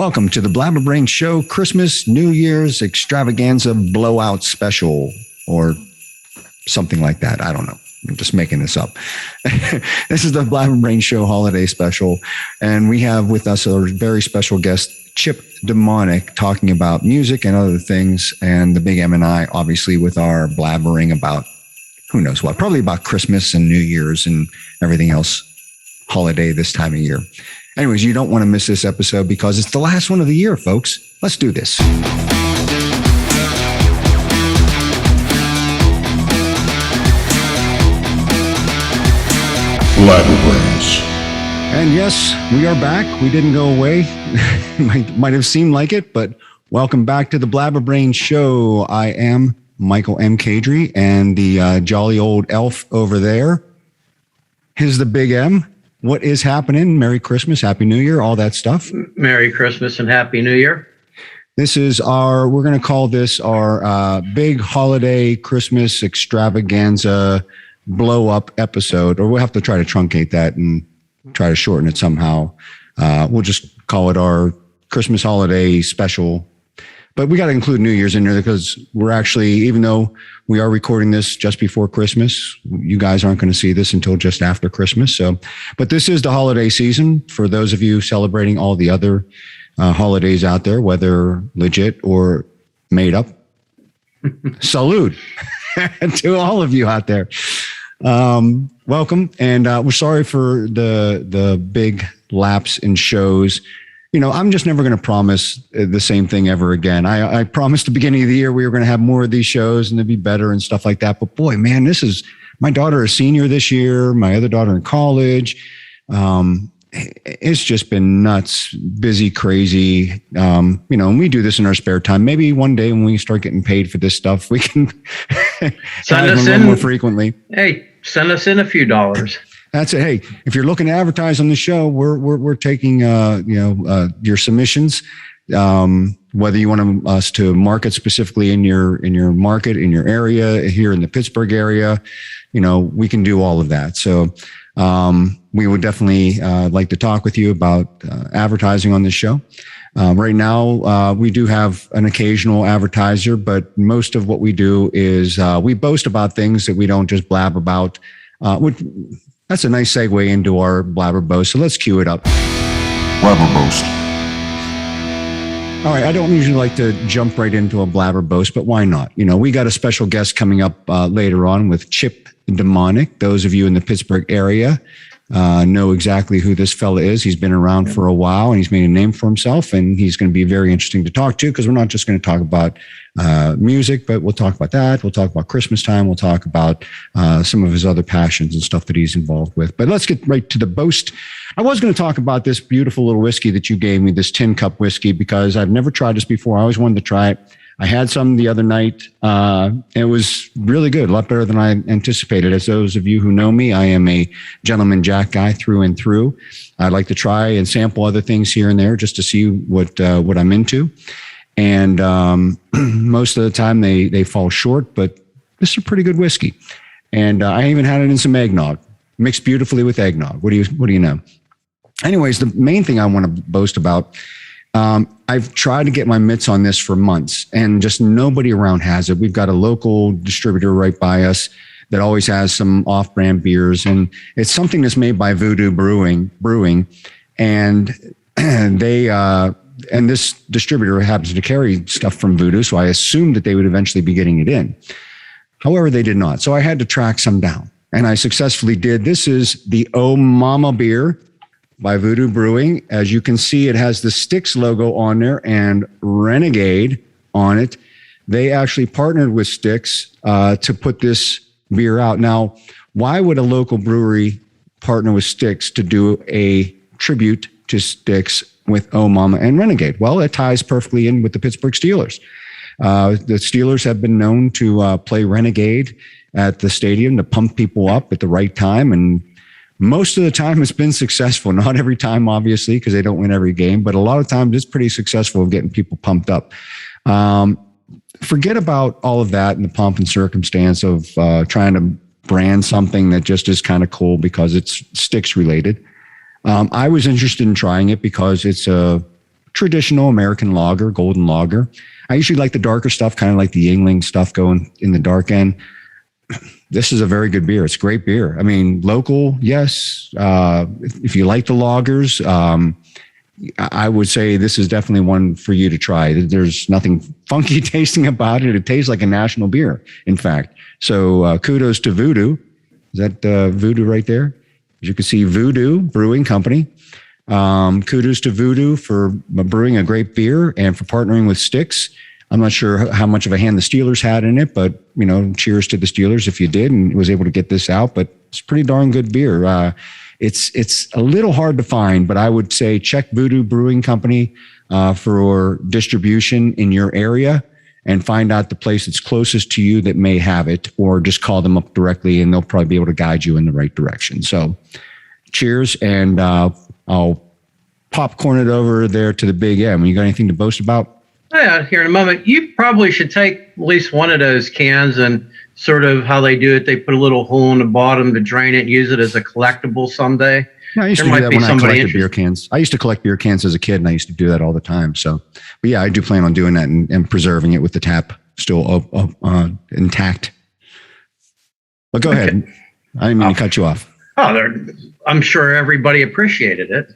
Welcome to the Blabber Brain Show Christmas New Year's Extravaganza Blowout Special, or something like that. I don't know. I'm just making this up. This is the Blabber Brain Show Holiday Special, and we have with us a very special guest, Chip Dominick, talking about music and other things, and the Big M and I, obviously, with our blabbering about who knows what, probably about Christmas and New Year's and everything else holiday this time of year. Anyways, you don't want to miss this episode because it's the last one of the year, folks. Let's do this. Blabber Brains. And yes, we are back. We didn't go away. might have seemed like it, but welcome back to the Blabber Brains Show. I am Michael M. Kadrie, and the jolly old elf over there is the Big M. What is happening? Merry Christmas, Happy New Year, all that stuff. Merry Christmas and Happy New Year. This is we're going to call this our big holiday Christmas extravaganza blow up episode, or we'll have to try to truncate that and try to shorten it somehow. We'll just call it our Christmas holiday special. But we got to include New Year's in there because we're actually, even though we are recording this just before Christmas, you guys aren't going to see this until just after Christmas. So, but this is the holiday season for those of you celebrating all the other holidays out there, whether legit or made up. Salute to all of you out there. Welcome. And we're sorry for the big lapse in shows. You know, I'm just never going to promise the same thing ever again. I promised the beginning of the year we were going to have more of these shows and they'd be better and stuff like that. But boy, man, my daughter is senior this year, my other daughter in college. It's just been nuts, busy, crazy. And we do this in our spare time. Maybe one day when we start getting paid for this stuff, we can send us in more frequently. Hey, send us in a few dollars. That's it. Hey, if you're looking to advertise on the show, we're taking your submissions. Whether you want us to market specifically in your market, in your area, here in the Pittsburgh area, we can do all of that. So we would definitely like to talk with you about advertising on this show. Right now, we do have an occasional advertiser, but most of what we do is we boast about things that we don't just blab about. That's a nice segue into our blabber boast. So let's cue it up. Blabber boast. All right. I don't usually like to jump right into a blabber boast, but why not? We got a special guest coming up later on with Chip Dominick. Those of you in the Pittsburgh area know exactly who this fella is. He's been around for a while and he's made a name for himself, and he's going to be very interesting to talk to because we're not just going to talk about music, but we'll talk about that. We'll talk about Christmas time. We'll talk about some of his other passions and stuff that he's involved with. But let's get right to the boast. I was going to talk about this beautiful little whiskey that you gave me, this tin cup whiskey, because I've never tried this before. I always wanted to try it. I had some the other night. It was really good, a lot better than I anticipated. As those of you who know me, I am a gentleman Jack guy through and through. I like to try and sample other things here and there just to see what I'm into. And most of the time they fall short, but this is a pretty good whiskey. And I even had it in some eggnog, mixed beautifully with eggnog. What do you know? Anyways, the main thing I want to boast about, I've tried to get my mitts on this for months, and just nobody around has it. We've got a local distributor right by us that always has some off-brand beers, and it's something that's made by Voodoo Brewing, and they and this distributor happens to carry stuff from Voodoo, so I assumed that they would eventually be getting it in. However, they did not, so I had to track some down, and I successfully did. This is the Oh Mama beer by Voodoo Brewing. As you can see, it has the Styx logo on there and Renegade on it. They actually partnered with Styx to put this beer out. Now, why would a local brewery partner with Styx to do a tribute to Styx with Oh Mama and Renegade? Well, it ties perfectly in with the Pittsburgh Steelers. The Steelers have been known to play Renegade at the stadium to pump people up at the right time, and most of the time it's been successful. Not every time, obviously, because they don't win every game, but a lot of times it's pretty successful of getting people pumped up. Forget about all of that and the pomp and circumstance of trying to brand something that just is kind of cool because it's Styx related. I was interested in trying it because it's a traditional American lager, golden lager. I usually like the darker stuff, kind of like the Yingling stuff going in the dark end. This is a very good beer. It's a great beer. I mean, local, yes. If you like the lagers, I would say this is definitely one for you to try. There's nothing funky tasting about it. It tastes like a national beer, in fact. So kudos to Voodoo. Is that Voodoo right there? As you can see, Voodoo Brewing Company. Kudos to Voodoo for brewing a great beer and for partnering with Styx. I'm not sure how much of a hand the Steelers had in it, but, cheers to the Steelers if you did and was able to get this out. But it's pretty darn good beer. It's a little hard to find, but I would say check Voodoo Brewing Company for distribution in your area and find out the place that's closest to you that may have it, or just call them up directly and they'll probably be able to guide you in the right direction. So cheers, and I'll popcorn it over there to the Big M. You got anything to boast about? Yeah, here in a moment. You probably should take at least one of those cans and sort of how they do it. They put a little hole in the bottom to drain it and use it as a collectible someday. Yeah, I used to do that when I collected beer cans. I used to collect beer cans as a kid, and I used to do that all the time. So, but yeah, I do plan on doing that and preserving it with the tap still intact. But go ahead. I didn't mean to cut you off. I'm sure everybody appreciated it.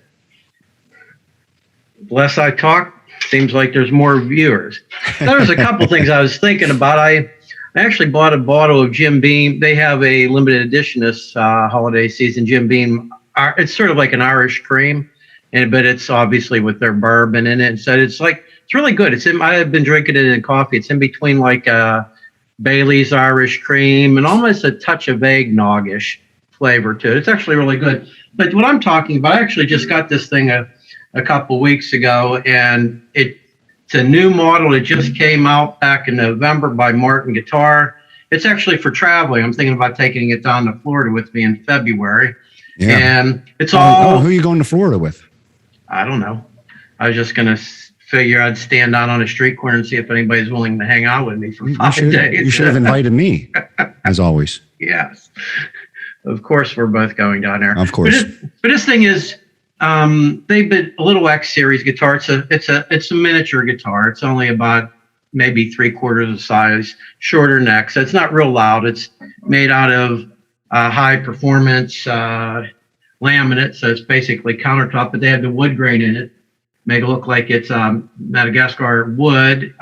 The less I talk, seems like there's more viewers. There's a couple things I was thinking about. I actually bought a bottle of Jim Beam. They have a limited edition this holiday season, Jim Beam. It's sort of like an Irish cream, but it's obviously with their bourbon in it. So it's really good. I've been drinking it in coffee. It's in between like Bailey's Irish cream and almost a touch of eggnog-ish flavor to it. It's actually really good. But what I'm talking about, I actually just got this thing a couple weeks ago, and it's a new model. It just came out back in November by Martin Guitar. It's actually for traveling. I'm thinking about taking it down to Florida with me in February. Yeah. And it's all... who are you going to Florida with? I don't know. I was just going to figure I'd stand out on a street corner and see if anybody's willing to hang out with me for 5 days. You should have invited me, as always. Yes. Of course, we're both going down there. Of course. But this thing is... they've been a little X series guitar. It's a miniature guitar. It's only about maybe 3/4 the size, shorter neck. So it's not real loud. It's made out of high performance laminate. So it's basically countertop, but they have the wood grain in it, make it look like it's Madagascar wood.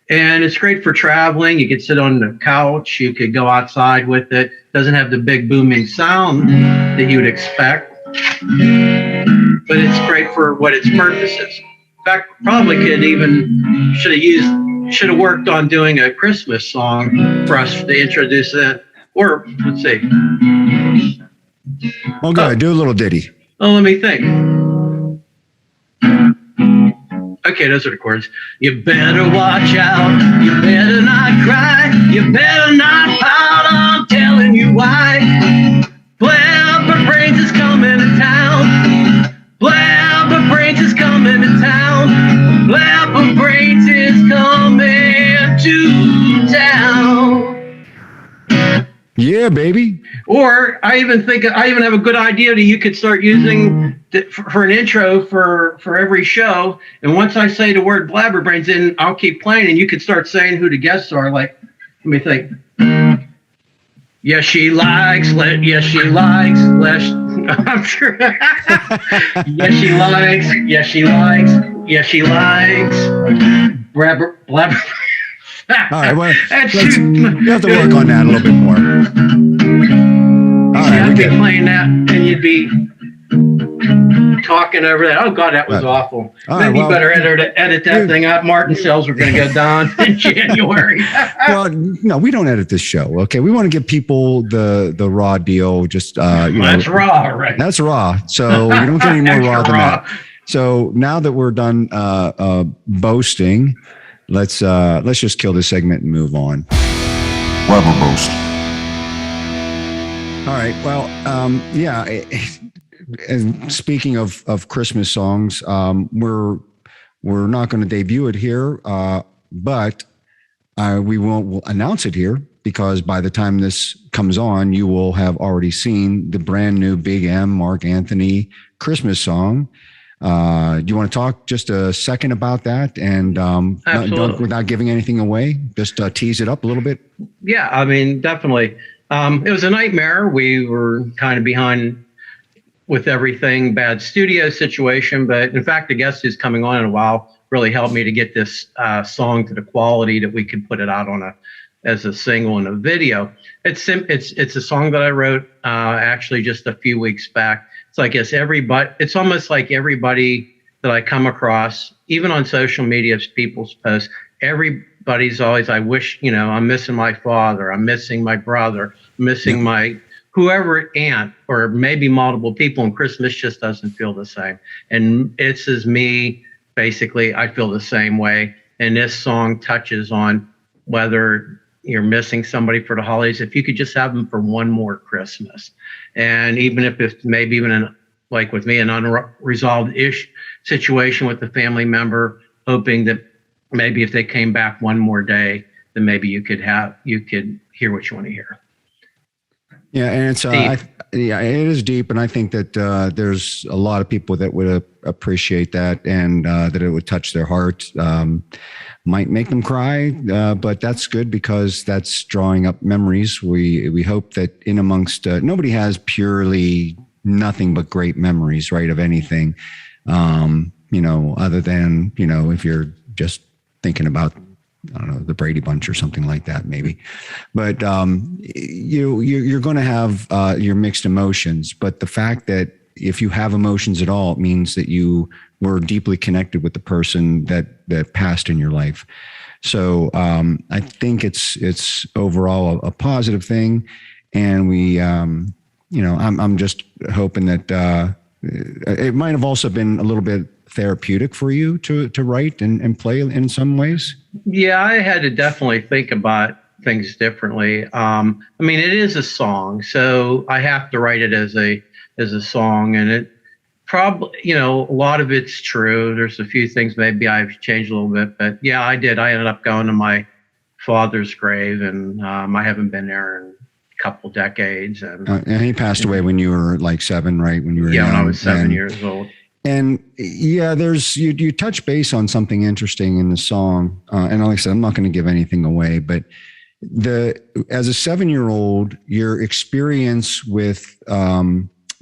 And it's great for traveling. You could sit on the couch. You could go outside with it. Doesn't have the big booming sound that you would expect. But it's great for what its purpose is. In fact, probably should have worked on doing a Christmas song for us to introduce that. Or let's see. Well, go ahead, do a little ditty. Oh, let me think. Okay, those are the chords. You better watch out. You better not cry. You better not pout. I'm telling you why. Blabber Brains is coming to town. Blabber Brains is coming to town. Blabber Brains is coming to town. Yeah, baby. Or I even have a good idea that you could start using for an intro for every show. And once I say the word Blabber Brains, then I'll keep playing, and you could start saying who the guests are. Like, let me think. Yes, she likes. Yes, she likes. I'm sure. Yes, she likes. Yes, she likes. Yes, she likes. Blabber. All right, well, you have to work on that a little bit more. All right, I'd be playing that, and you'd be talking over that. Oh God, that was awful. Maybe you better edit that thing out. Martin sales are going to go down in January. Well, no, we don't edit this show. Okay, we want to give people the raw deal. Just that's raw, right? That's raw. So you don't get any more raw than that. So now that we're done boasting, let's just kill this segment and move on. Blabber boast. All right. Well, yeah. And speaking of Christmas songs, we're not going to debut it here, but we won't announce it here because by the time this comes on, you will have already seen the brand new Big M Mark Anthony Christmas song. Do you want to talk just a second about that? And without giving anything away, just tease it up a little bit. Yeah, I mean, definitely. It was a nightmare. We were kind of behind with everything, bad studio situation. But in fact, the guest who's coming on in a while really helped me to get this song to the quality that we could put it out on as a single and a video. It's a song that I wrote actually just a few weeks back. It's like it's almost like everybody that I come across, even on social media, people's posts, everybody's always, I wish, I'm missing my father, I'm missing my brother, missing my whoever aunt, or maybe multiple people, and Christmas just doesn't feel the same. And it's as me, basically, I feel the same way. And this song touches on whether you're missing somebody for the holidays, if you could just have them for one more Christmas. And even if it's maybe even like with me, an unresolved situation with the family member, hoping that maybe if they came back one more day, then maybe you could hear what you want to hear. Yeah, and it's it is deep, and I think that there's a lot of people that would appreciate that, and that it would touch their heart. Might make them cry, but that's good because that's drawing up memories. We hope that in amongst nobody has purely nothing but great memories, right, of anything. Other than if you're just thinking about, I don't know, the Brady Bunch or something like that, maybe. But you're going to have your mixed emotions. But the fact that if you have emotions at all, it means that you were deeply connected with the person that passed in your life. So I think it's overall a positive thing, and we, I'm just hoping that it might have also been a little bit therapeutic for you to write and play in some ways. Yeah, I had to definitely think about things differently. I mean, it is a song, so I have to write it as a song, and it probably, a lot of it's true. There's a few things maybe I've changed a little bit, but yeah, I did. I ended up going to my father's grave, and I haven't been there in a couple decades. And he passed away when you were like 7, right? When you were young, when I was 7 years old. And yeah, there's you touch base on something interesting in the song, and like I said, I'm not going to give anything away, but as a 7-year-old, your experience with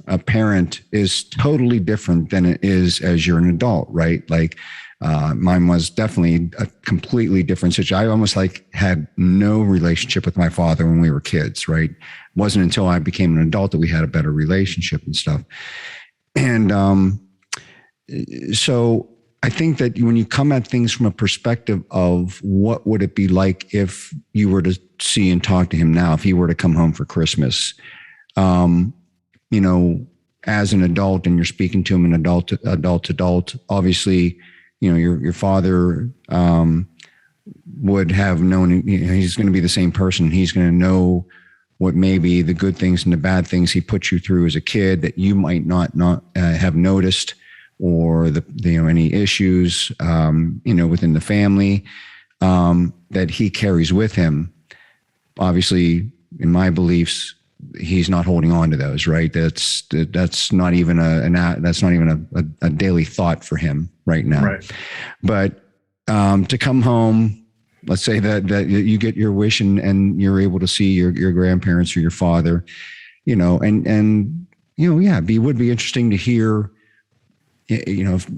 a parent is totally different than it is as you're an adult, right? Like mine was definitely a completely different situation. I almost had no relationship with my father when we were kids, right? It wasn't until I became an adult that we had a better relationship and stuff. And so I think that when you come at things from a perspective of what would it be like if you were to see and talk to him now, if he were to come home for Christmas, as an adult, and you're speaking to him an adult, obviously, your father would have known, he's going to be the same person. He's going to know what maybe the good things and the bad things he put you through as a kid that you might not have noticed, or any issues, within the family, that he carries with him. Obviously, in my beliefs, he's not holding on to those, right? That's not even a daily thought for him right now. Right. But to come home, let's say that you get your wish and you're able to see your grandparents or your father, it would be interesting to hear, if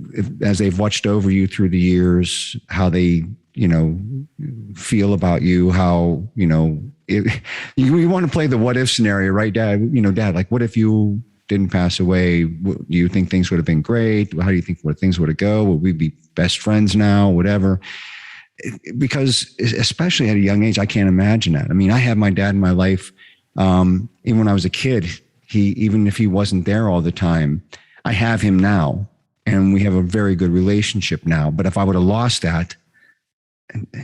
as they've watched over you through the years, how they, feel about you, how, you want to play the what if scenario, right, Dad? Dad, like, what if you didn't pass away? Do you think things would have been great? How do you think things would have go? Would we be best friends now? Whatever. Because especially at a young age, I can't imagine that. I mean, I had my dad in my life, even when I was a kid. Even if he wasn't there all the time, I have him now, and we have a very good relationship now. But if I would have lost that,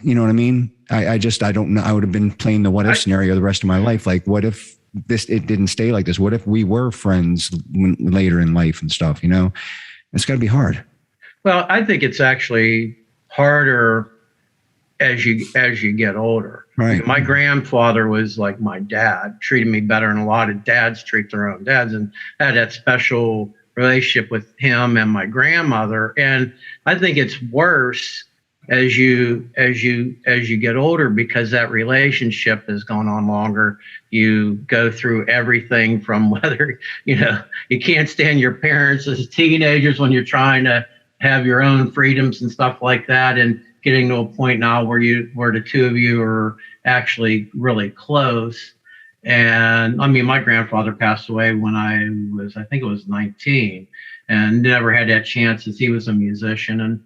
you know what I mean? I don't know. I would have been playing the what if scenario the rest of my life. Like, what if it didn't stay like this? What if we were friends later in life and stuff? It's got to be hard. Well, I think it's actually harder as you get older. Right. My grandfather was like my dad, treated me better than a lot of dads treat their own dads, and had that special relationship with him and my grandmother. And I think it's worse as you get older, because that relationship is going on longer. You go through everything from whether, you can't stand your parents as teenagers when you're trying to have your own freedoms and stuff like that, and getting to a point now where the two of you are actually really close. And I mean, my grandfather passed away when I think it was 19, and never had that chance, since he was a musician. And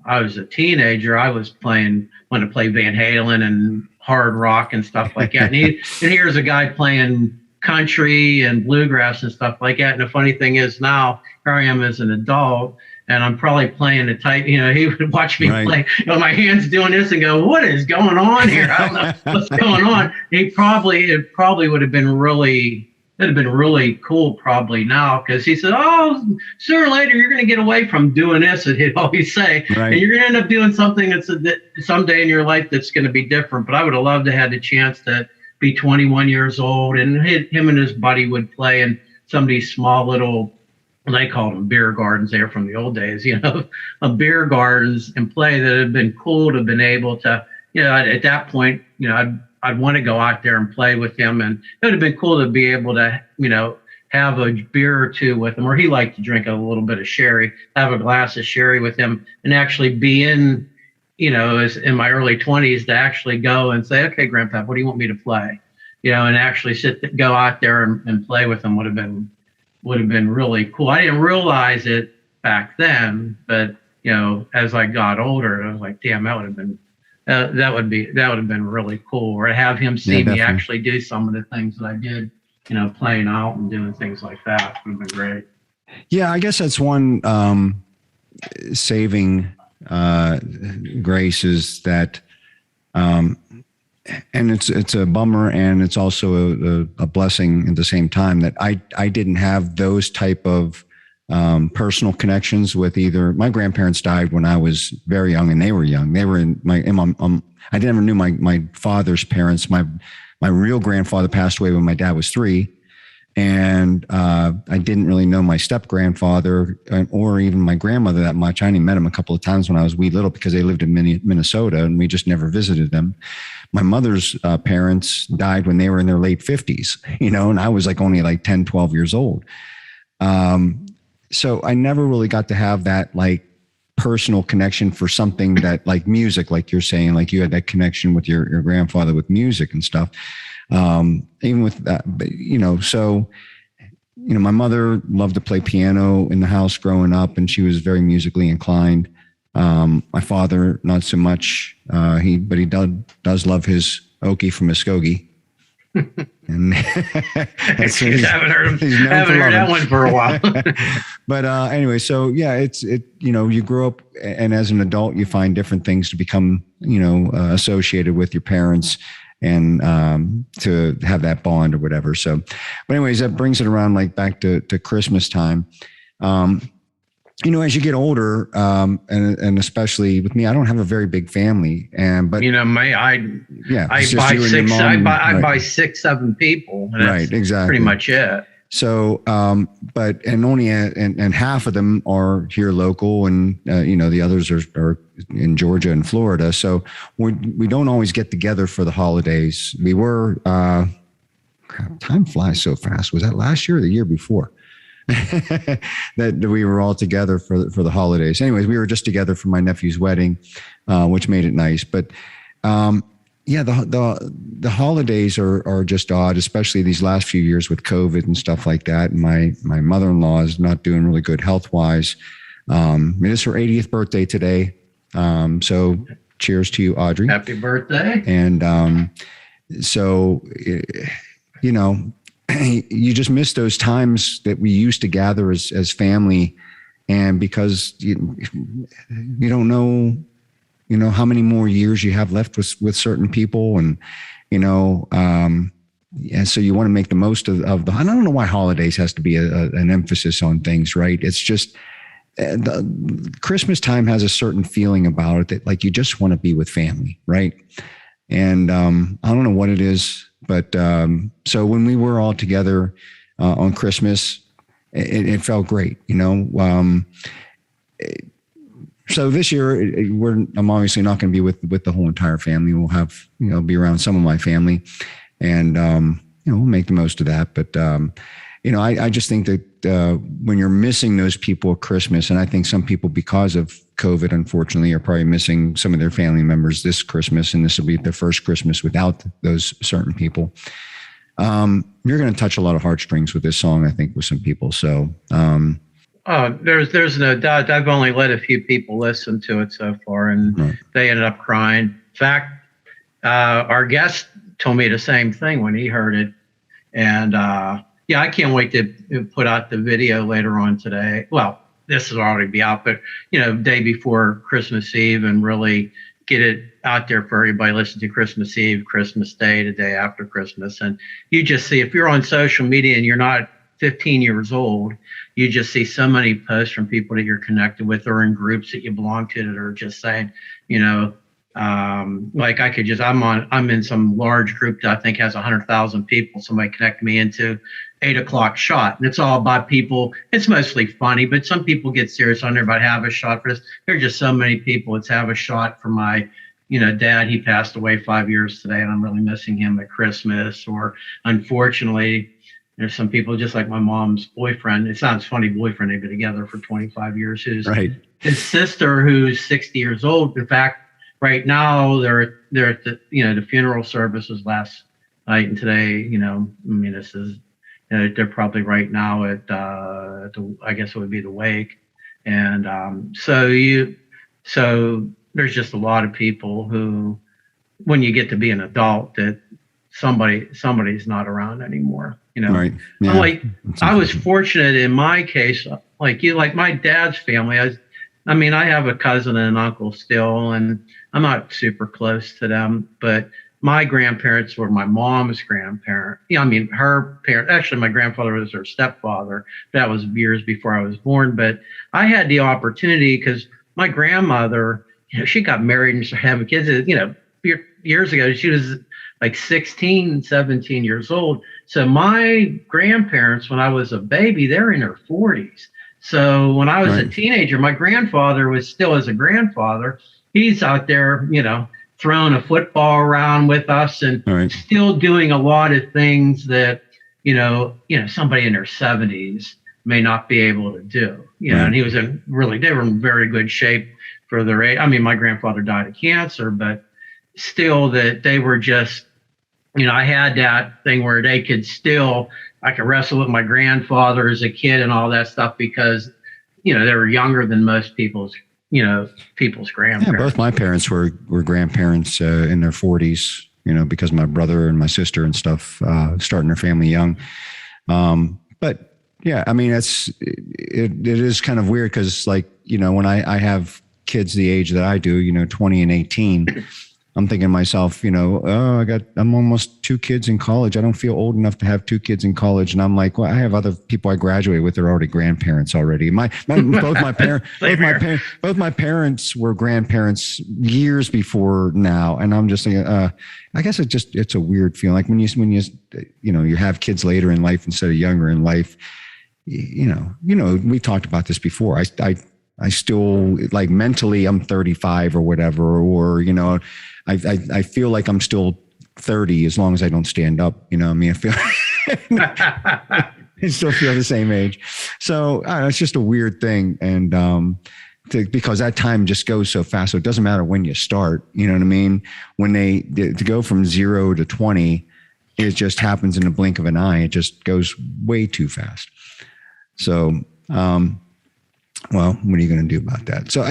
I was a teenager. I was wanting to play Van Halen and hard rock and stuff like that. And here's a guy playing country and bluegrass and stuff like that. And the funny thing is, now here I am as an adult, and I'm probably playing the type, he would watch me play, my hands doing this and go, what is going on here? I don't know what's going on. It probably would have been really, it'd have been really cool probably now, because he said, oh, sooner or later you're going to get away from doing this, and he'd always say, and you're going to end up doing something that's someday in your life that's going to be different. But I would have loved to have the chance to be 21 years old, and him and his buddy would play in some of these small little, they called them beer gardens there from the old days, beer gardens, and play. That had been cool to have been able to, at that point, I'd want to go out there and play with him, and it would have been cool to be able to, have a beer or two with him, or he liked to drink a little bit of sherry, have a glass of sherry with him, and actually be in, as in my early 20s, to actually go and say, okay, Grandpa, what do you want me to play? And actually go out there and play with him would have been really cool. I didn't realize it back then, but as I got older, I was like, damn, that would have been that would have been really cool. Or to have him see me actually do some of the things that I did, playing out and doing things like that would have been great. Yeah, I guess that's one saving grace, is that, and it's a bummer, and it's also a blessing at the same time, that I didn't have those type of personal connections with either. My grandparents died when I was very young, and they were young. They were I never knew my father's parents. My real grandfather passed away when my dad was 3. And I didn't really know my step grandfather or even my grandmother that much. I only met him a couple of times when I was wee little, because they lived in Minnesota, and we just never visited them. My mother's parents died when they were in their late 50s, and I was only 10, 12 years old. So I never really got to have that personal connection for something that music, like you're saying, you had that connection with your grandfather with music and stuff. Even with that, but, so, my mother loved to play piano in the house growing up, and she was very musically inclined. My father, not so much. But he does love his Okie from Muskogee. And haven't heard that one for a while. But anyway, so yeah, you grow up, and as an adult, you find different things to become, associated with your parents, and to have that bond or whatever. So, but anyways, that brings it around back to Christmas time. As you get older, and especially with me, I don't have a very big family, but I buy 6, 7 people. And that's exactly, pretty much it. So, and half of them are here local, and the others are in Georgia and Florida. So we don't always get together for the holidays. We were, time flies so fast. Was that last year or the year before? that we were all together for the holidays. Anyways, we were just together for my nephew's wedding, which made it nice. But the holidays are just odd, especially these last few years with COVID and stuff like that. And my mother-in-law is not doing really good health-wise. It is her 80th birthday today. So cheers to you, Audrey. Happy birthday. And so, you just miss those times that we used to gather as family. And because you don't know, how many more years you have left with certain people, and, and so you want to make the most of the, I don't know why holidays has to be an emphasis on things, right? It's just, the Christmas time has a certain feeling about it that you just want to be with family. Right. And, I don't know what it is, but, so when we were all together, on Christmas, it felt great, so this year I'm obviously not going to be with the whole entire family. We'll have, be around some of my family, and, we'll make the most of that. But, I just think that when you're missing those people at Christmas, and I think some people, because of COVID, unfortunately, are probably missing some of their family members this Christmas, and this will be their first Christmas without those certain people. You're going to touch a lot of heartstrings with this song, I think, with some people. So, there's no doubt. I've only let a few people listen to it so far, and they ended up crying. In fact, our guest told me the same thing when he heard it. And I can't wait to put out the video later on today. Well, this will already be out, but day before Christmas Eve, and really get it out there for everybody. Listen to Christmas Eve, Christmas Day, the day after Christmas. And you just see, if you're on social media and you're not 15 years old, you just see so many posts from people that you're connected with or in groups that you belong to that are just saying, like I'm in some large group that I think has 100,000 people. Somebody connected me into 8:00 shot, and it's all about people. It's mostly funny, but some people get serious on there about have a shot for this. There are just so many people. It's have a shot for my, dad. He passed away 5 years today, and I'm really missing him at Christmas. Or unfortunately, there's some people just like my mom's boyfriend. It sounds funny, boyfriend. They've been together for 25 years. Who's right. His sister, who's 60 years old. In fact, right now they're at the the funeral service was last night, and today this is they're probably right now at I guess it would be the wake, and so there's just a lot of people who, when you get to be an adult, that somebody's not around anymore. Right. Yeah. I was fortunate in my case, like my dad's family. I have a cousin and an uncle still, and I'm not super close to them, but my grandparents were my mom's grandparent. Her parents, actually my grandfather was her stepfather. That was years before I was born, but I had the opportunity because my grandmother, she got married and started having kids, years ago. She was like 16, 17 years old. So my grandparents, when I was a baby, they're in their 40s. So when I was a teenager, my grandfather was still as a grandfather. He's out there, throwing a football around with us and still doing a lot of things that, somebody in their 70s may not be able to do. And he was they were in very good shape for their age. My grandfather died of cancer, but still that they were just, I had that thing where they could still, I could wrestle with my grandfather as a kid and all that stuff because, they were younger than most people's grandparents. Yeah, both my parents were grandparents in their 40s, because my brother and my sister and stuff starting their family young. But yeah, it is kind of weird because when I have kids the age that I do, 20 and 18, I'm thinking to myself, I'm almost 2 kids in college. I don't feel old enough to have 2 kids in college. And I'm like, well, I have other people I graduated with. They're already grandparents already. Both my parents were grandparents years before now. And I'm just thinking, I guess it's a weird feeling. Like when you have kids later in life instead of younger in life, we talked about this before. I still mentally I'm 35 or whatever, or, I feel like I'm still 30 as long as I don't stand up. I feel I still feel the same age. So it's just a weird thing. And because that time just goes so fast. So it doesn't matter when you start, you know what I mean? When to go from 0 to 20, it just happens in the blink of an eye. It just goes way too fast. So, well, what are you going to do about that? So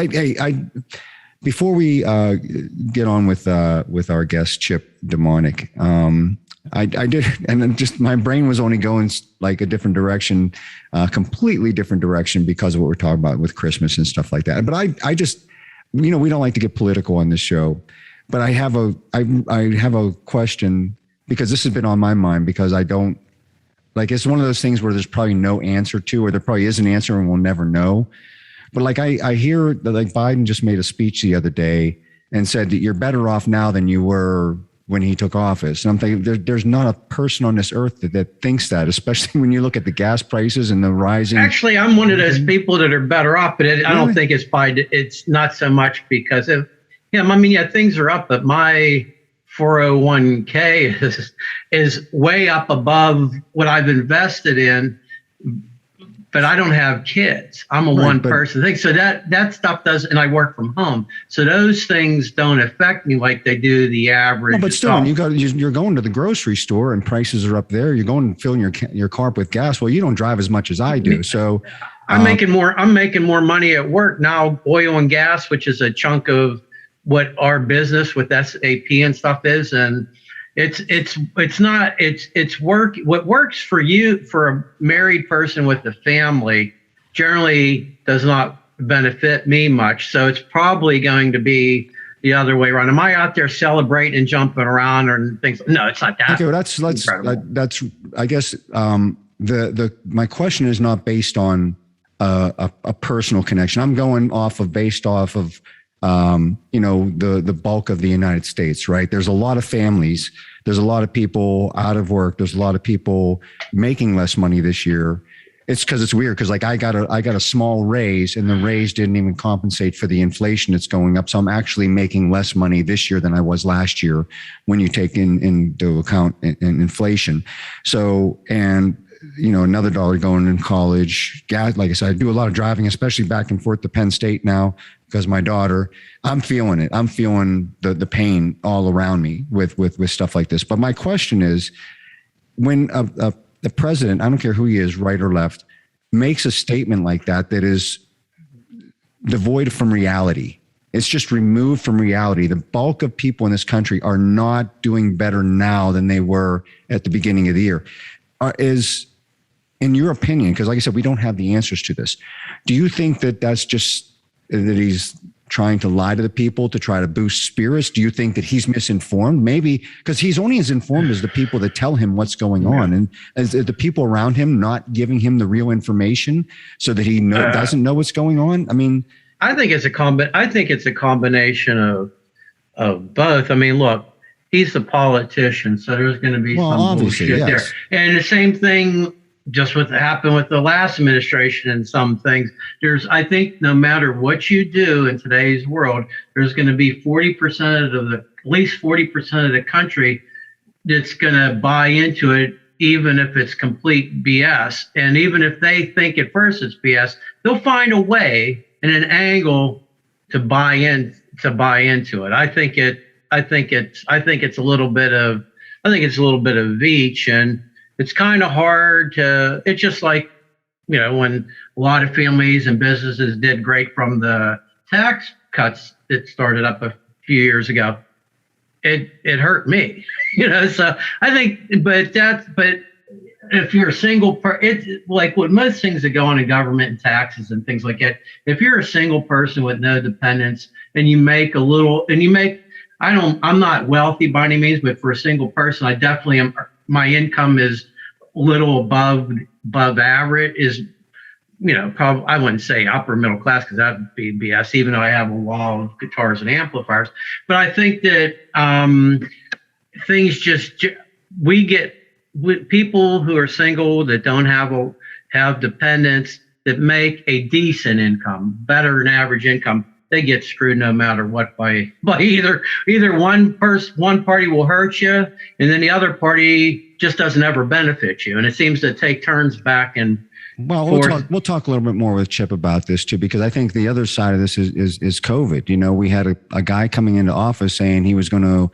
before we get on with our guest, Chip Dominick, I did, and then just my brain was only going like a different direction, completely different direction because of what we're talking about with Christmas and stuff like that. But I just, we don't like to get political on this show, but I have a question because this has been on my mind because I don't, it's one of those things where there's probably no answer to, or there probably is an answer and we'll never know. But I hear that Biden just made a speech the other day and said that you're better off now than you were when he took office. And I'm thinking there's not a person on this earth that thinks that, especially when you look at the gas prices and the rising. Actually, I'm one of those people that are better off, but I don't think it's not so much because of him. I mean, yeah, things are up, but my 401k is way up above what I've invested in. But I don't have kids. I'm a one person thing. So that stuff doesn't, and I work from home. So those things don't affect me like they do the average. No, but still, when you're going to the grocery store and prices are up there, you're going and filling your car up with gas. Well, you don't drive as much as I do. So I'm making more money at work now. Oil and gas, which is a chunk of what our business with SAP and stuff is. And it's work. What works for you, for a married person with a family, generally does not benefit me much. So it's probably going to be the other way around. Am I out there celebrating and jumping around and things? No, it's not that. Okay, well, that's I guess my question is not based on a personal connection. I'm going based off of the bulk of the United States, right? There's a lot of families. There's a lot of people out of work. There's a lot of people making less money this year. It's because it's weird. Because like I got a small raise, and the raise didn't even compensate for the inflation that's going up. So I'm actually making less money this year than I was last year when you take into account inflation. So, and another dollar going in college. Gas, like I said, I do a lot of driving, especially back and forth to Penn State now because my daughter. I'm feeling it. I'm feeling the pain all around me with stuff like this. But my question is, when the president, I don't care who he is, right or left, makes a statement like that is devoid from reality. It's just removed from reality. The bulk of people in this country are not doing better now than they were at the beginning of the year. In your opinion, because like I said, we don't have the answers to this, do you think that's just that he's trying to lie to the people to try to boost spirits? Do you think that he's misinformed? Maybe because he's only as informed as the people that tell him what's going on, and as the people around him not giving him the real information so that he doesn't know what's going on. I mean, I think it's a combination of both. I mean, look, he's a politician, so there's going to be some bullshit there, and the same thing. Just what happened with the last administration and some things. I think no matter what you do in today's world, there's going to be 40% of at least 40% of the country that's going to buy into it, even if it's complete BS. And even if they think at first it's BS, they'll find a way and an angle to buy into it. I think it's a little bit of each, and it's kind of hard it's just like, when a lot of families and businesses did great from the tax cuts that started up a few years ago. It hurt me, so I think, but if you're a single it's like with most things that go on in government and taxes and things like that. If you're a single person with no dependents and you make I'm not wealthy by any means, but for a single person, I definitely am. My income is a little above average, is, probably, I wouldn't say upper middle class because that would be BS, even though I have a wall of guitars and amplifiers. But I think that things with people who are single that don't have dependents that make a decent income, better than average income, they get screwed no matter what by either one party will hurt you, and then the other party just doesn't ever benefit you. And it seems to take turns back and forth. We'll talk a little bit more with Chip about this too, because I think the other side of this is COVID. We had a guy coming into office saying he was going to,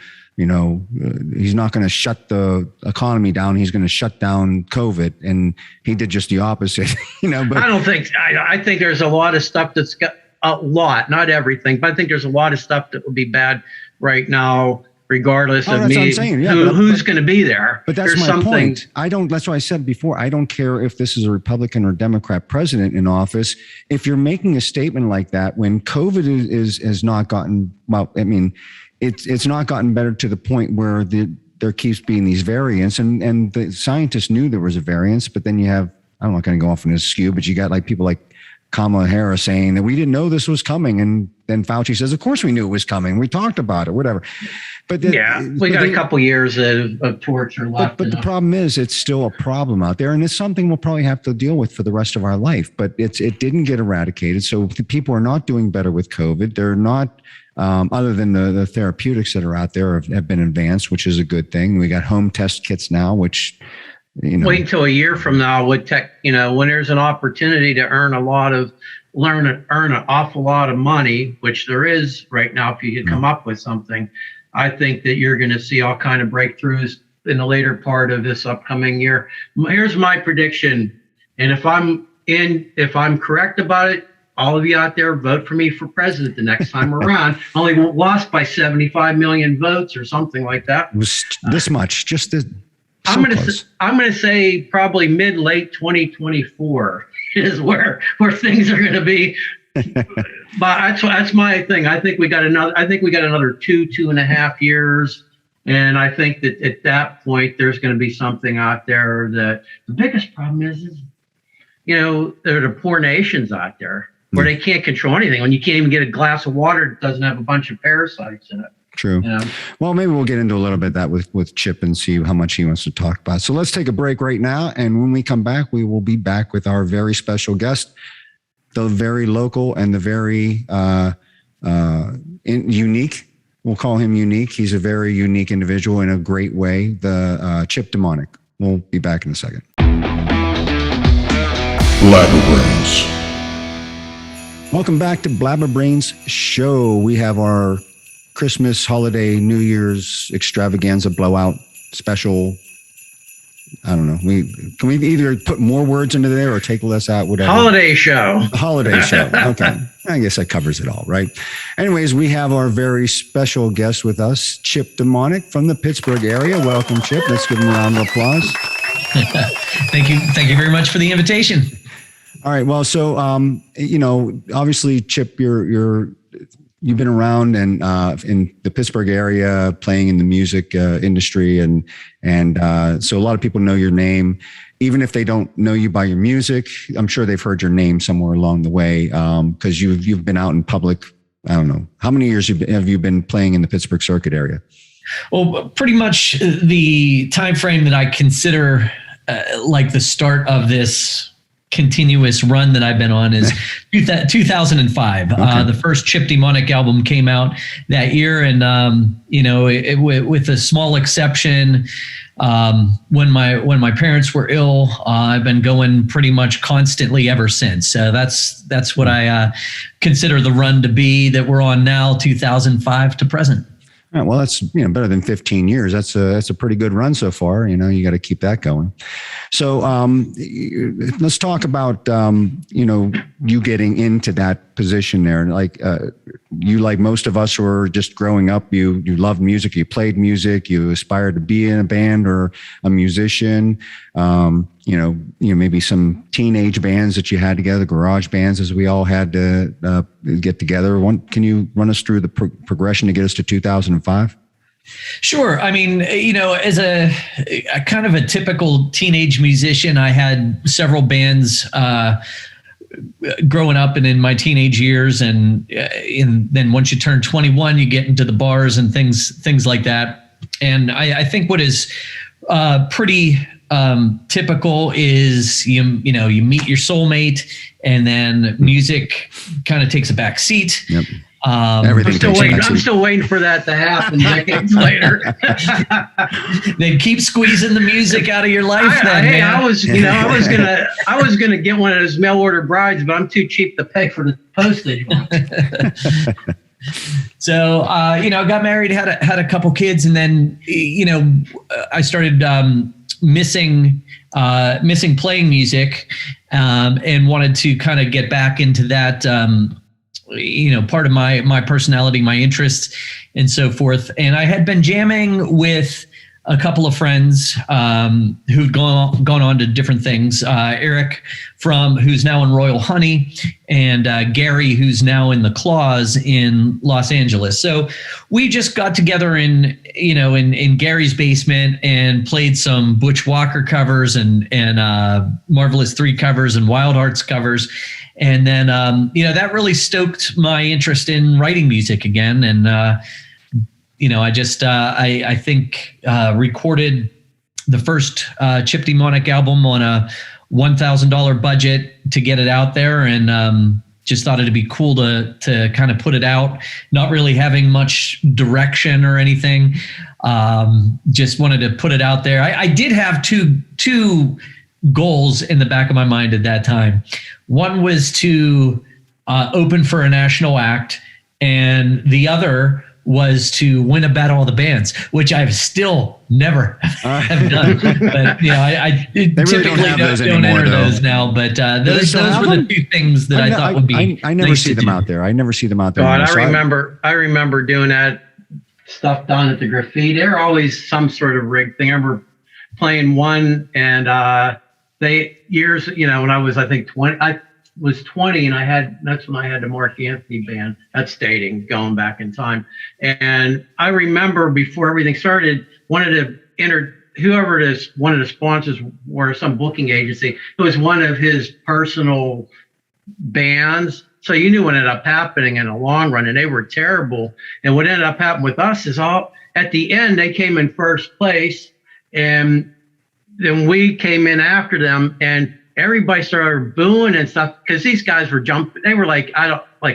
he's not going to shut the economy down. He's going to shut down COVID, and he did just the opposite. But I think there's a lot of stuff that's got. A lot, not everything, but I think there's a lot of stuff that would be bad right now, regardless of who's going to be there. But that's my point. That's what I said before. I don't care if this is a Republican or Democrat president in office. If you're making a statement like that when COVID has not gotten, it's not gotten better to the point where there keeps being these variants, and the scientists knew there was a variance, but then you have, I'm not going to go off on this skew, but you got like people like Kamala Harris saying that we didn't know this was coming. And then Fauci says, of course we knew it was coming. We talked about it, whatever. But we got a couple years of torture left. But the problem is it's still a problem out there. And it's something we'll probably have to deal with for the rest of our life. But it didn't get eradicated. So the people are not doing better with COVID. They're not, other than the therapeutics that are out there have been advanced, which is a good thing. We got home test kits now, which, wait until a year from now with tech, when there's an opportunity to earn an awful lot of money, which there is right now, if you could come up with something. I think that you're going to see all kind of breakthroughs in the later part of this upcoming year. Here's my prediction. And if I'm correct about it, all of you out there, vote for me for president the next time around. Only lost by 75 million votes or something like that. It was this much, just this. I'm going to say probably late 2024 is where things are going to be. But that's my thing. I think we got another 2.5 years. And I think that at that point, there's going to be something out there that the biggest problem is there are the poor nations out there where they can't control anything. When you can't even get a glass of water that doesn't have a bunch of parasites in it. True. Well, maybe we'll get into a little bit of that with Chip and see how much he wants to talk about. So let's take a break right now. And when we come back, we will be back with our very special guest, the very local and the very unique. We'll call him unique. He's a very unique individual in a great way. The Chip Dominick. We'll be back in a second. Blabber Brains. Welcome back to Blabber Brains Show. We have our Christmas, holiday, New Year's extravaganza blowout special. I don't know. Can we either put more words into there or take less out? Whatever. Holiday show. Holiday show. Okay. I guess that covers it all, right? Anyways, we have our very special guest with us, Chip Dominick from the Pittsburgh area. Welcome, Chip. Let's give him a round of applause. Thank you. Thank you very much for the invitation. All right. Well, so, obviously, Chip, you've been around and in the Pittsburgh area playing in the music industry. And so a lot of people know your name, even if they don't know you by your music. I'm sure they've heard your name somewhere along the way because you've been out in public. I don't know. How many years have you been playing in the Pittsburgh circuit area? Well, pretty much the time frame that I consider like the start of this continuous run that I've been on is 2005. Okay. The first Chip Dominick album came out that year. And, with a small exception, when my parents were ill, I've been going pretty much constantly ever since. That's what I consider the run to be that we're on now, 2005 to present. All right, well, that's better than 15 years. That's a pretty good run so far. You got to keep that going. So let's talk about you getting into that position there. Like you, like most of us who are just growing up, you loved music, you played music, you aspired to be in a band or a musician. Maybe some teenage bands that you had together, garage bands, as we all had to get together. Can you run us through the progression to get us to 2005? Sure. I mean, as a kind of a typical teenage musician, I had several bands growing up and in my teenage years. And then once you turn 21, you get into the bars and things like that. And I think what is pretty typical is you meet your soulmate and then music kind of takes a back seat. Yep. I'm still waiting for that to happen decades later. Then keep squeezing the music out of your life. I was gonna get one of those mail order brides, but I'm too cheap to pay for the postage. So, got married, had a couple kids, and then, I started missing playing music, and wanted to kind of get back into that, part of my personality, my interests, and so forth. And I had been jamming with a couple of friends who'd gone on to different things. Eric who's now in Royal Honey, and Gary, who's now in the Claws in Los Angeles. So we just got together in Gary's basement and played some Butch Walker covers and Marvelous 3 covers and Wild Hearts covers. And then, that really stoked my interest in writing music again. And, I think recorded the first Chip Dominick album on a $1,000 budget to get it out there, and just thought it'd be cool to kind of put it out, not really having much direction or anything. Just wanted to put it out there. I did have two goals in the back of my mind at that time. One was to open for a national act, and the other was to win a Battle of the Bands, which I've still never have done. But I typically don't enter those now. But those were the two things that I thought would be. I never see them out there. I never see them out there. God, I remember doing that stuff down at the graffiti. They're always some sort of rig thing. I remember playing one, and when I was, I think 20. I was 20, and that's when I had the Mark Anthony band. That's dating, going back in time. And I remember before everything started, one of the sponsors were some booking agency. It was one of his personal bands. So you knew what ended up happening in the long run, and they were terrible. And what ended up happening with us is at the end, they came in first place, and then we came in after them, and everybody started booing and stuff because these guys were jumping. They were like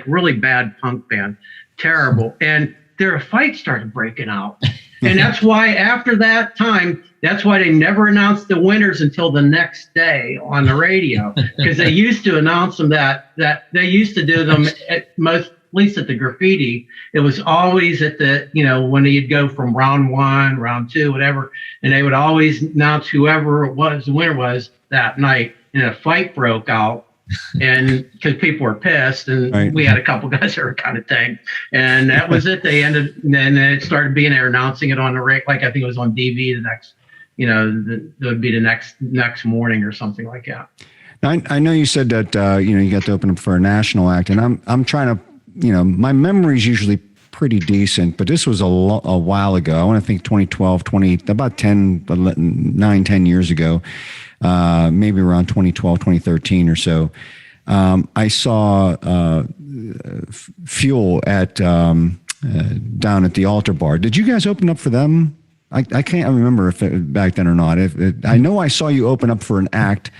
really bad punk band, terrible. And their fight started breaking out. And that's why after that time, that's why they never announced the winners until the next day on the radio, because they used to announce them that they used to do them at least at the graffiti. It was always at the, when you'd go from round 1, round 2, whatever, and they would always announce whoever it was, the winner was that night. And a fight broke out, and because people were pissed, and we had a couple guys that were kind of tanked, and that was it. They ended, and then it started being there announcing it on the like I think it was on DV the next, it would be the next morning or something like that. Now, I know you said that you got to open up for a national act, and I'm trying to, my memory is usually pretty decent, but this was a while ago. I want to think 2012, about 10 years ago. Maybe around 2012, 2013 or so. I saw Fuel at down at the Altar Bar. Did you guys open up for them? I can't remember if back then or not. I know I saw you open up for an act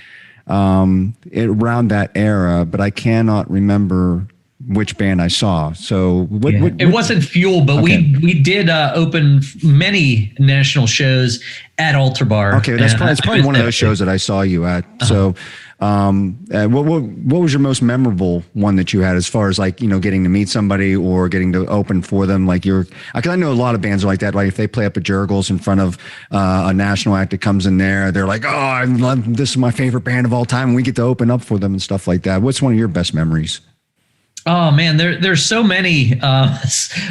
around that era, but I cannot remember which band I saw. So it wasn't Fuel, but we did open many national shows at Altar Bar. Okay, that's probably one of those shows that I saw you at. So what was your most memorable one that you had, as far as getting to meet somebody or getting to open for them? Because I know a lot of bands are like that. Like if they play up at Jurgles in front of a national act that comes in there, they're like, oh, this is my favorite band of all time, and we get to open up for them and stuff like that. What's one of your best memories? Oh man, there's so many.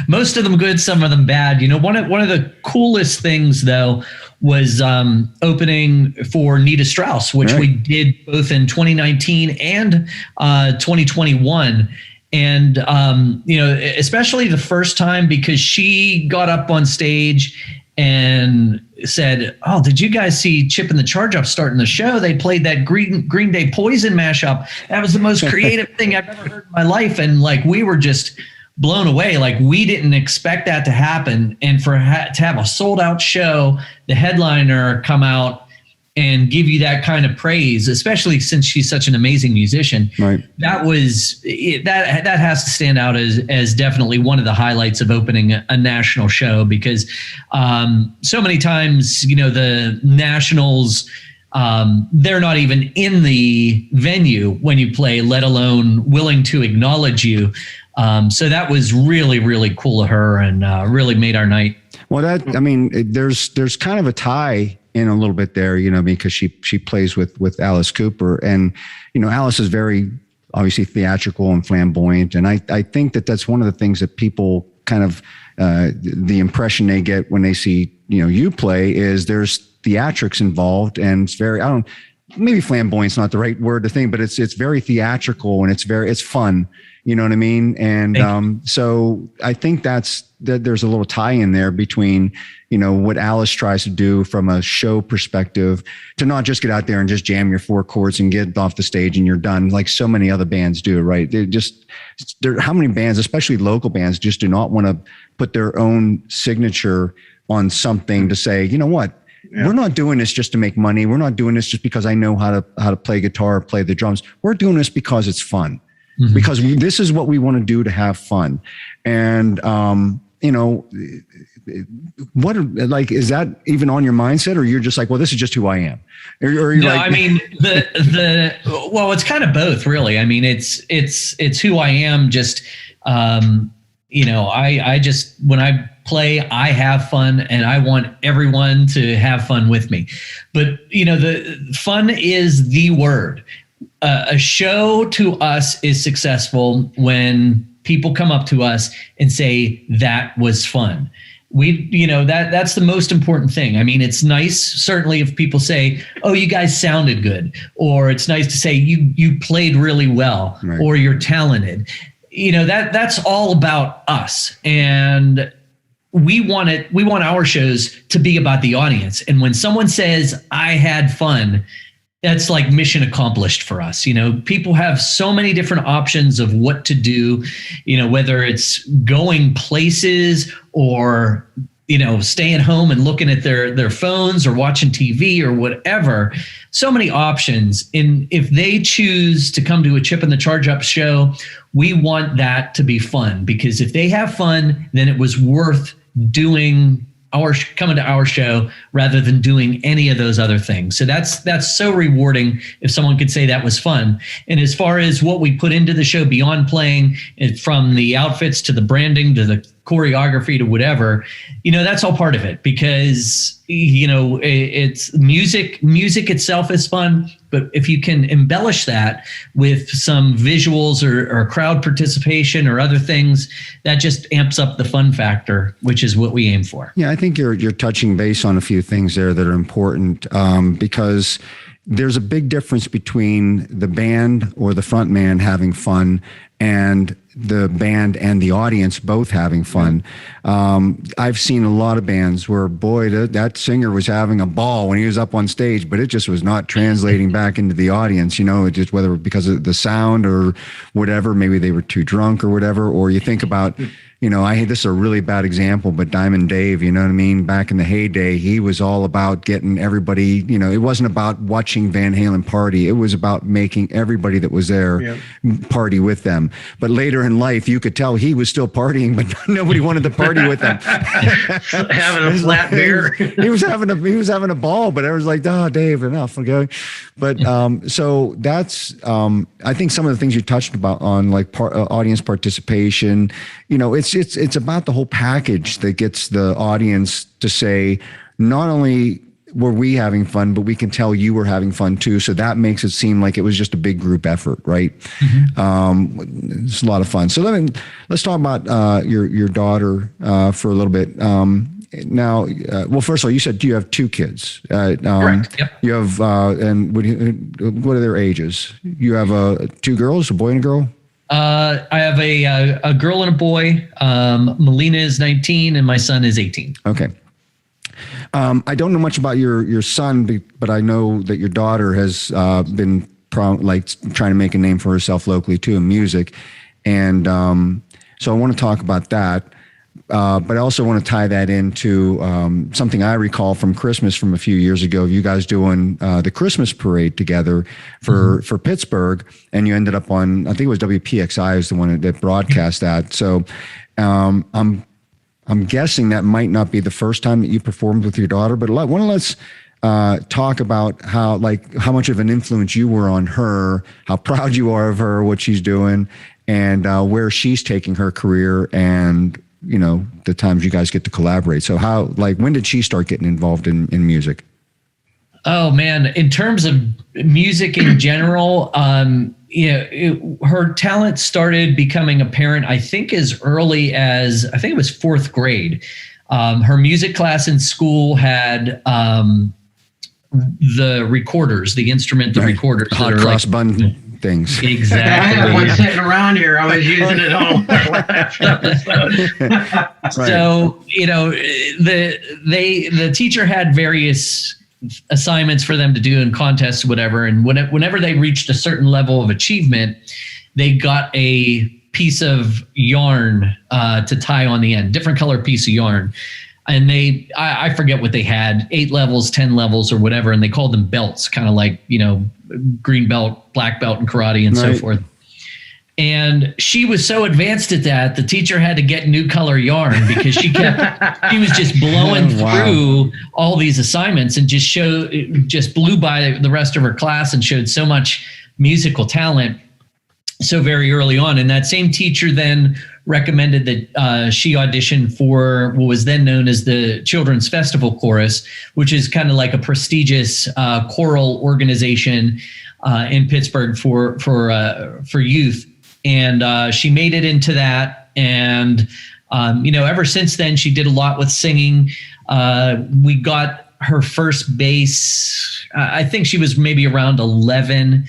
Most of them good, some of them bad. One of the coolest things though was opening for Nita Strauss, which we did both in 2019 and 2021. And especially the first time, because she got up on stage and said, "Oh, did you guys see Chip and the Charge Up starting the show? They played that Green Day Poison mashup. That was the most creative thing I've ever heard in my life." And we were just blown away. We didn't expect that to happen. And to have a sold out show, the headliner come out and give you that kind of praise, especially since she's such an amazing musician. Right. That has to stand out as definitely one of the highlights of opening a national show, because so many times, the nationals, they're not even in the venue when you play, let alone willing to acknowledge you. So that was really, really cool of her, and really made our night. Well, there's kind of a tie in a little bit there, because she plays with Alice Cooper, and Alice is very obviously theatrical and flamboyant, and I think that's one of the things that people kind of the impression they get when they see, you play is there's theatrics involved, and it's very, maybe flamboyant's not the right word to think, but it's very theatrical, and it's fun. You know what I mean? And so I think that there's a little tie in there between, what Alice tries to do from a show perspective, to not just get out there and just jam your 4 chords and get off the stage and you're done, like so many other bands do, right? How many bands, especially local bands, just do not want to put their own signature on something to say, you know what? Yeah. We're not doing this just to make money. We're not doing this just because I know how to play guitar or play the drums. We're doing this because it's fun. Mm-hmm. Because this is what we want to do to have fun. And, is that even on your mindset, or you're just like, well, this is just who I am? Or no, like, I mean, well, it's kind of both, really. I mean, it's who I am. Just, I just, when I play, I have fun, and I want everyone to have fun with me. But, the fun is the word. A show to us is successful when people come up to us and say that was fun. That's the most important thing. I mean, it's nice, certainly, if people say, oh, you guys sounded good, or it's nice to say you played really well, right, or you're talented. That's all about us. And we want our shows to be about the audience. And when someone says I had fun, that's like mission accomplished for us. People have so many different options of what to do, whether it's going places or, staying home and looking at their phones or watching TV or whatever. So many options. And if they choose to come to a Chip and the Charge Up show, we want that to be fun, because if they have fun, then it was worth coming to our show rather than doing any of those other things. So that's so rewarding if someone could say that was fun. And as far as what we put into the show beyond playing, from the outfits to the branding to the choreography to whatever, that's all part of it, because it's music itself is fun, but if you can embellish that with some visuals or crowd participation or other things, that just amps up the fun factor, which is what we aim for. Yeah, I think you're touching base on a few things there that are important, because there's a big difference between the band or the front man having fun and the band and the audience both having fun. I've seen a lot of bands where, boy, that singer was having a ball when he was up on stage, but it just was not translating back into the audience, just whether because of the sound or whatever, maybe they were too drunk or whatever. Or you think about, this is a really bad example, but Diamond Dave, you know what I mean? Back in the heyday, he was all about getting everybody, it wasn't about watching Van Halen party. It was about making everybody that was there party with them. But later in life, you could tell he was still partying, but nobody wanted to party with him. Having a flat beer. He was having a ball, but I was like, oh, Dave, enough. Okay. But so that's I think some of the things you touched about on like audience participation, it's about the whole package that gets the audience to say, not only were we having fun, but we can tell you were having fun too. So that makes it seem like it was just a big group effort, right? Mm-hmm. It's a lot of fun. So let's talk about your daughter for a little bit. Now, well, first of all, you said you have 2 kids. Correct. Yep. You have, and what are their ages? You have 2 girls, a boy and a girl? I have a girl and a boy. Melina is 19 and my son is 18. Okay. I don't know much about your son, but I know that your daughter has been trying to make a name for herself locally too in music. And so I want to talk about that. But I also want to tie that into something I recall from Christmas from a few years ago, you guys doing the Christmas parade together for Pittsburgh, and you ended up on, I think it was WPXI is the one that broadcast that. So I'm guessing that might not be the first time that you performed with your daughter, but let's talk about how much of an influence you were on her, how proud you are of her, what she's doing, and where she's taking her career, and the times you guys get to collaborate. So when did she start getting involved in music? Oh man, in terms of music in general, her talent started becoming apparent, I think, as early as, I think it was fourth grade. Her music class in school had the recorders, the recorders. Hot cross bun things. I have one sitting around here. I was using it all last episode. So, the teacher had various assignments for them to do in contests, whatever. And whenever they reached a certain level of achievement, they got a piece of yarn to tie on the end, different color piece of yarn. And I forget what they had, 8 levels, 10 levels or whatever. And they called them belts, kind of like, green belt, black belt in karate and so forth. And she was so advanced at that, the teacher had to get new color yarn because she was just blowing through all these assignments and just blew by the rest of her class and showed so much musical talent so very early on. And that same teacher then recommended that she audition for what was then known as the Children's Festival Chorus, which is kind of like a prestigious choral organization in Pittsburgh for youth. And she made it into that. And, ever since then, she did a lot with singing. We got her first bass. I think she was maybe around 11.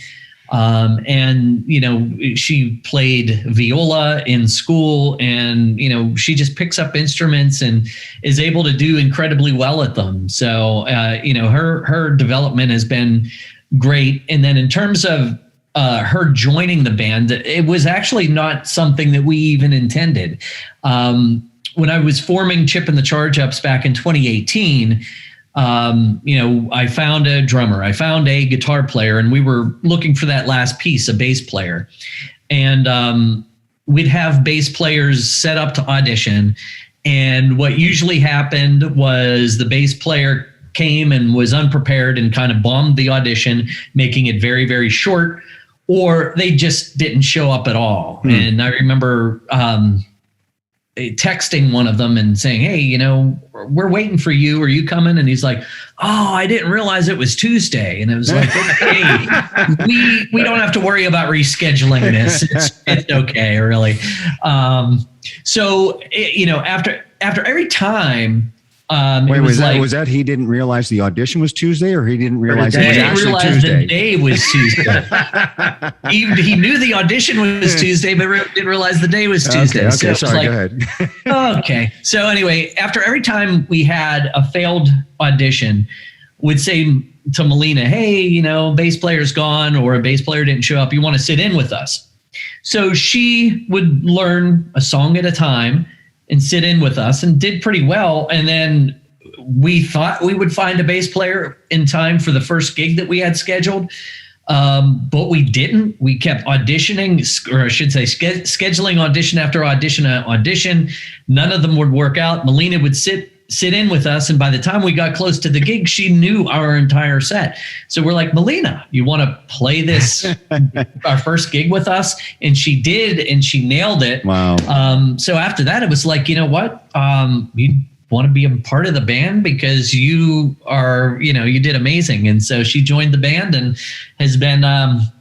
She played viola in school, and, she just picks up instruments and is able to do incredibly well at them. So, her development has been great. And then in terms of her joining the band, it was actually not something that we even intended. When I was forming Chip and the Charge Ups back in 2018, I found a drummer, I found a guitar player, and we were looking for that last piece, a bass player. And we'd have bass players set up to audition. And what usually happened was the bass player came and was unprepared and kind of bombed the audition, making it very, very short, or they just didn't show up at all. And I remember texting one of them and saying, hey, we're waiting for you. Are you coming? And he's like, oh, I didn't realize it was Tuesday. And it was like, okay, we don't have to worry about rescheduling this. It's okay, really. After every time, Wait, was that he didn't realize the audition was Tuesday, or he didn't realize it was actually Tuesday? The day was Tuesday. he knew the audition was Tuesday, but didn't realize the day was Tuesday. Okay, sorry, go ahead. Okay. So anyway, after every time we had a failed audition, we'd say to Melina, hey, bass player's gone, or a bass player didn't show up. You want to sit in with us? So she would learn a song at a time and sit in with us, and did pretty well. And then we thought we would find a bass player in time for the first gig that we had scheduled. But we didn't. We kept auditioning, or I should say scheduling audition after audition. None of them would work out. Melina would sit in with us, and by the time we got close to the gig, she knew our entire set. So we're like, Melina, you want to play this our first gig with us? And she did, and she nailed it. Wow. So after that, it was like, you know what, you want to be a part of the band because you are, you did amazing. And so she joined the band and has been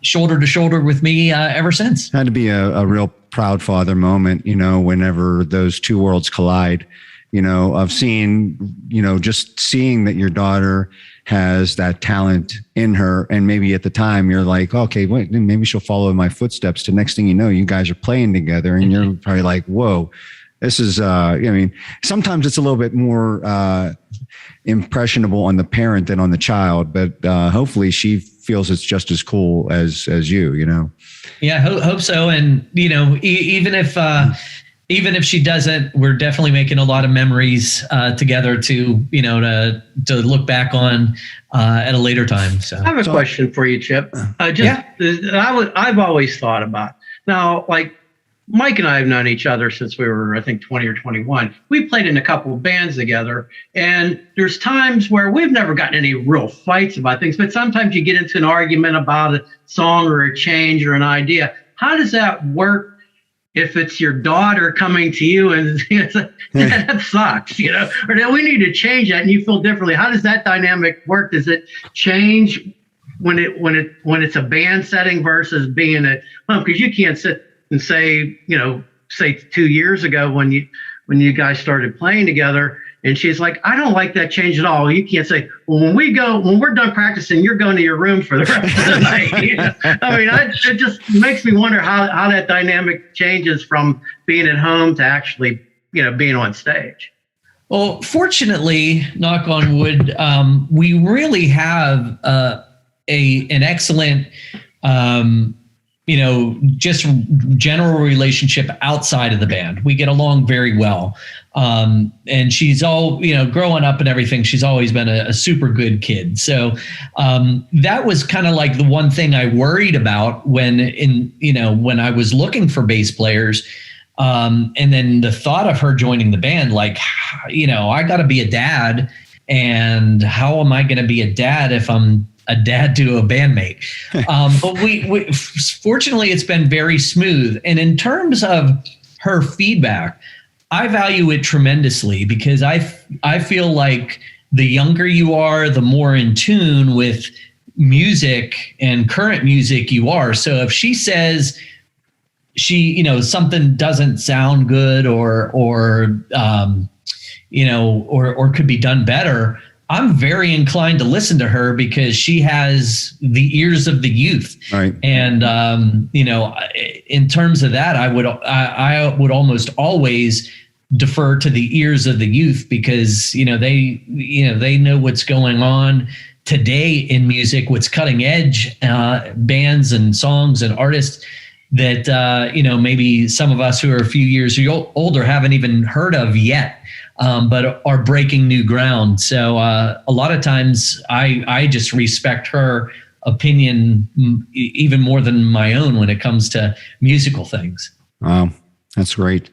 shoulder to shoulder with me ever since. Had to be a real proud father moment, whenever those two worlds collide. Of seeing, just seeing that your daughter has that talent in her. And maybe at the time you're like, okay, wait, maybe she'll follow in my footsteps. To next thing you know, you guys are playing together, and you're probably like, whoa, this is, sometimes it's a little bit more impressionable on the parent than on the child, but hopefully she feels it's just as cool as you. Yeah, hope so. And, even if she doesn't, we're definitely making a lot of memories together to look back on at a later time. So I have a question for you, Chip. I've always thought about now, like Mike and I have known each other since we were, I think, 20 or 21. We played in a couple of bands together, and there's times where we've never gotten any real fights about things, but sometimes you get into an argument about a song or a change or an idea. How does that work? If it's your daughter coming to you and that sucks, or we need to change that, and you feel differently. How does that dynamic work? Does it change when it's a band setting versus being at home, because you can't sit and say, say 2 years ago when you guys started playing together, and she's like, I don't like that change at all. You can't say, well, when we're done practicing, you're going to your room for the rest of the night. I mean, it just makes me wonder how that dynamic changes from being at home to actually, being on stage. Well, fortunately, knock on wood, we really have an excellent, just general relationship outside of the band. We get along very well. And she's growing up and everything, she's always been a super good kid. So that was kind of like the one thing I worried about when I was looking for bass players. And then the thought of her joining the band, like, I got to be a dad, and how am I going to be a dad if I'm a dad to a bandmate? But we fortunately, it's been very smooth. And in terms of her feedback, I value it tremendously, because I feel like the younger you are, the more in tune with music and current music you are. So if she says something doesn't sound good or could be done better, I'm very inclined to listen to her, because she has the ears of the youth. Right. And, in terms of that, I would almost always defer to the ears of the youth, because, they know what's going on today in music, what's cutting edge bands and songs and artists that, maybe some of us who are a few years older haven't even heard of yet. But are breaking new ground. So a lot of times I just respect her opinion even more than my own when it comes to musical things. Wow, that's great.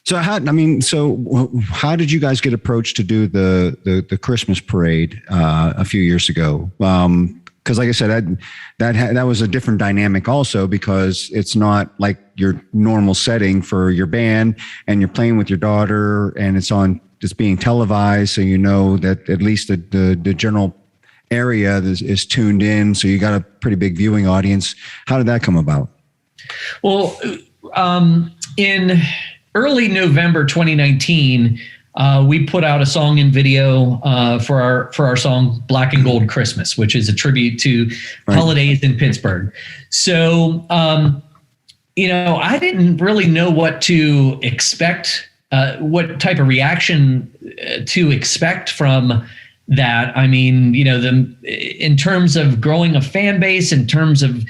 So how did you guys get approached to do the Christmas parade a few years ago? Because like I said, that was a different dynamic also, because it's not like your normal setting for your band, and you're playing with your daughter, and it's being televised. So that at least the general area is tuned in. So you got a pretty big viewing audience. How did that come about? Well, in early November 2019, we put out a song and video for our song Black and Gold Christmas, which is a tribute to holidays in Pittsburgh. So, I didn't really know what to expect, what type of reaction to expect from that. I mean, in terms of growing a fan base, in terms of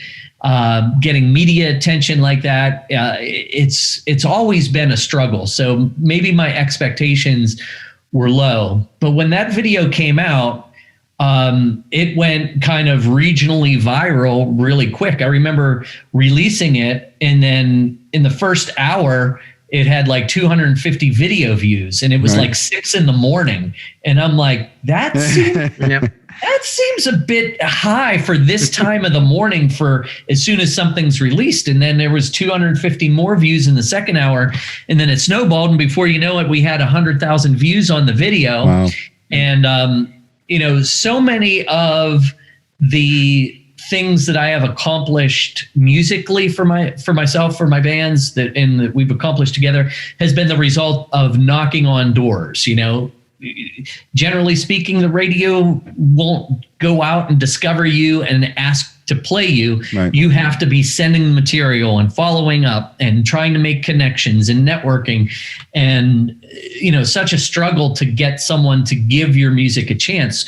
getting media attention like that, it's always been a struggle. So maybe my expectations were low, but when that video came out, it went kind of regionally viral really quick. I remember releasing it, and then in the first hour, it had like 250 video views, and it was like 6 a.m. And I'm like, that seems a bit high for this time of the morning for as soon as something's released. And then there was 250 more views in the second hour, and then it snowballed. And before you know it, we had 100,000 views on the video. Wow. And, so many of the things that I have accomplished musically for myself, for my bands that we've accomplished together has been the result of knocking on doors. Generally speaking, the radio won't go out and discover you and ask to play you. Right. You have to be sending material and following up and trying to make connections and networking, and such a struggle to get someone to give your music a chance.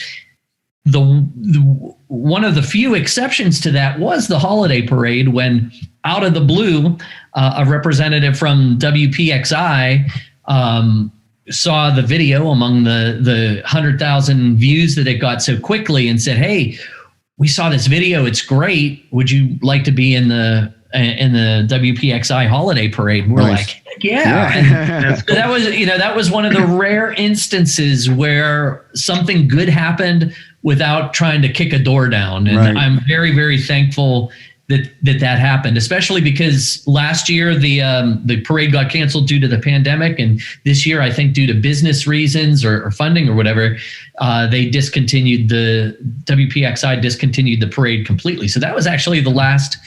The one of the few exceptions to that was the holiday parade, when out of the blue, a representative from WPXI saw the video among the 100,000 views that it got so quickly and said, "Hey, we saw this video. It's great. Would you like to be in the WPXI holiday parade?" And we're like, "Heck yeah!" So that was one of the rare instances where something good happened without trying to kick a door down. And I'm very, very thankful that happened, especially because last year the parade got canceled due to the pandemic, and this year I think due to business reasons or funding or whatever, they discontinued WPXI discontinued the parade completely. So that was actually the last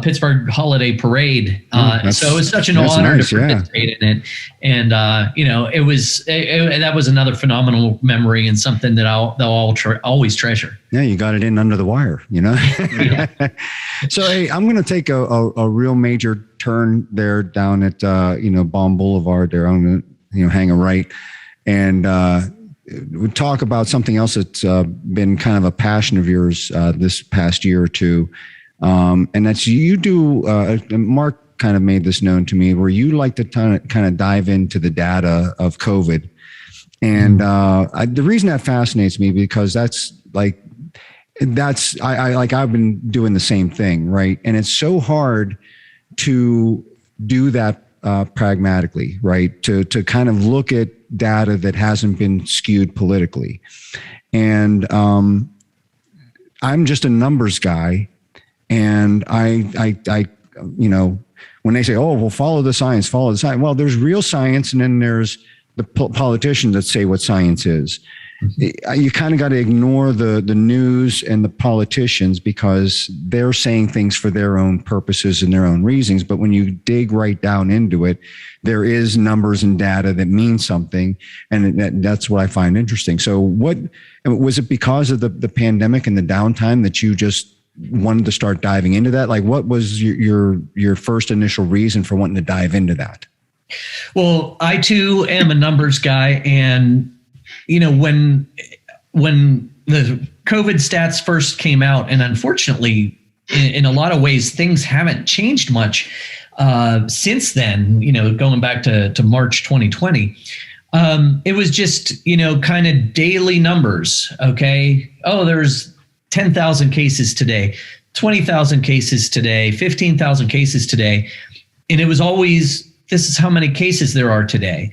Pittsburgh holiday parade. So it was such an honor to participate in it. And, that was another phenomenal memory and something that they'll always treasure. Yeah, you got it in under the wire, So, hey, I'm going to take a real major turn there down at, Baum Boulevard there. I'm going to, hang a right. And we talk about something else that's been kind of a passion of yours this past year or two. And that's you do, Mark kind of made this known to me, where you like to kind of dive into the data of COVID. And the reason that fascinates me, because I've been doing the same thing, right? And it's so hard to do that pragmatically, right? To kind of look at data that hasn't been skewed politically. And I'm just a numbers guy. And I, when they say, "Oh, well, follow the science," well, there's real science, and then there's the politicians that say what science is. Mm-hmm. You kind of got to ignore the news and the politicians, because they're saying things for their own purposes and their own reasons. But when you dig right down into it, there is numbers and data that mean something, and that's what I find interesting. So, what was it, because of the pandemic and the downtime, that you just wanted to start diving into that? Like, what was your first initial reason for wanting to dive into that? Well, I too am a numbers guy, and when the COVID stats first came out, and unfortunately, in a lot of ways, things haven't changed much since then. Going back to March 2020, it was just kind of daily numbers. Okay, there's 10,000 cases today, 20,000 cases today, 15,000 cases today. And it was always, this is how many cases there are today.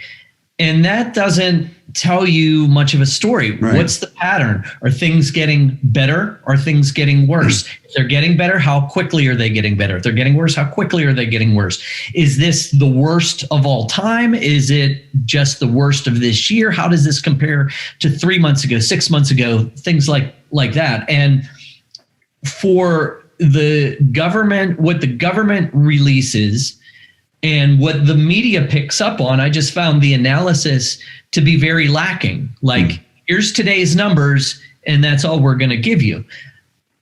And that doesn't tell you much of a story. Right. What's the pattern? Are things getting better? Are things getting worse? If they're getting better, how quickly are they getting better? If they're getting worse, how quickly are they getting worse? Is this the worst of all time? Is it just the worst of this year? How does this compare to 3 months ago, 6 months ago, things like that? And for the government, what the government releases and what the media picks up on, I just found the analysis to be very lacking. Like, here's today's numbers, and that's all we're going to give you.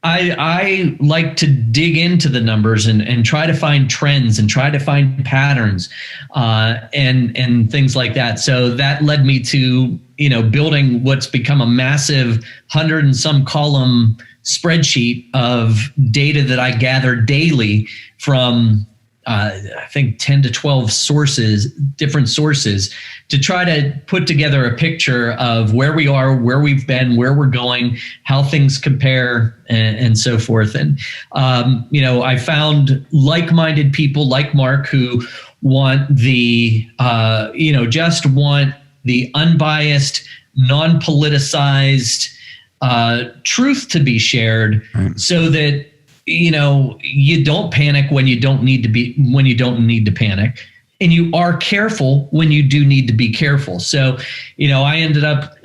I like to dig into the numbers and try to find trends and try to find patterns and things like that. So that led me to, building what's become a massive 100 and some column spreadsheet of data that I gather daily from I think 10 to 12 different sources, to try to put together a picture of where we are, where we've been, where we're going, how things compare, and so forth. And, I found like-minded people like Mark who want just want the unbiased, non-politicized truth to be shared, right, so that you don't panic when you don't need to panic, and you are careful when you do need to be careful. So, I ended up,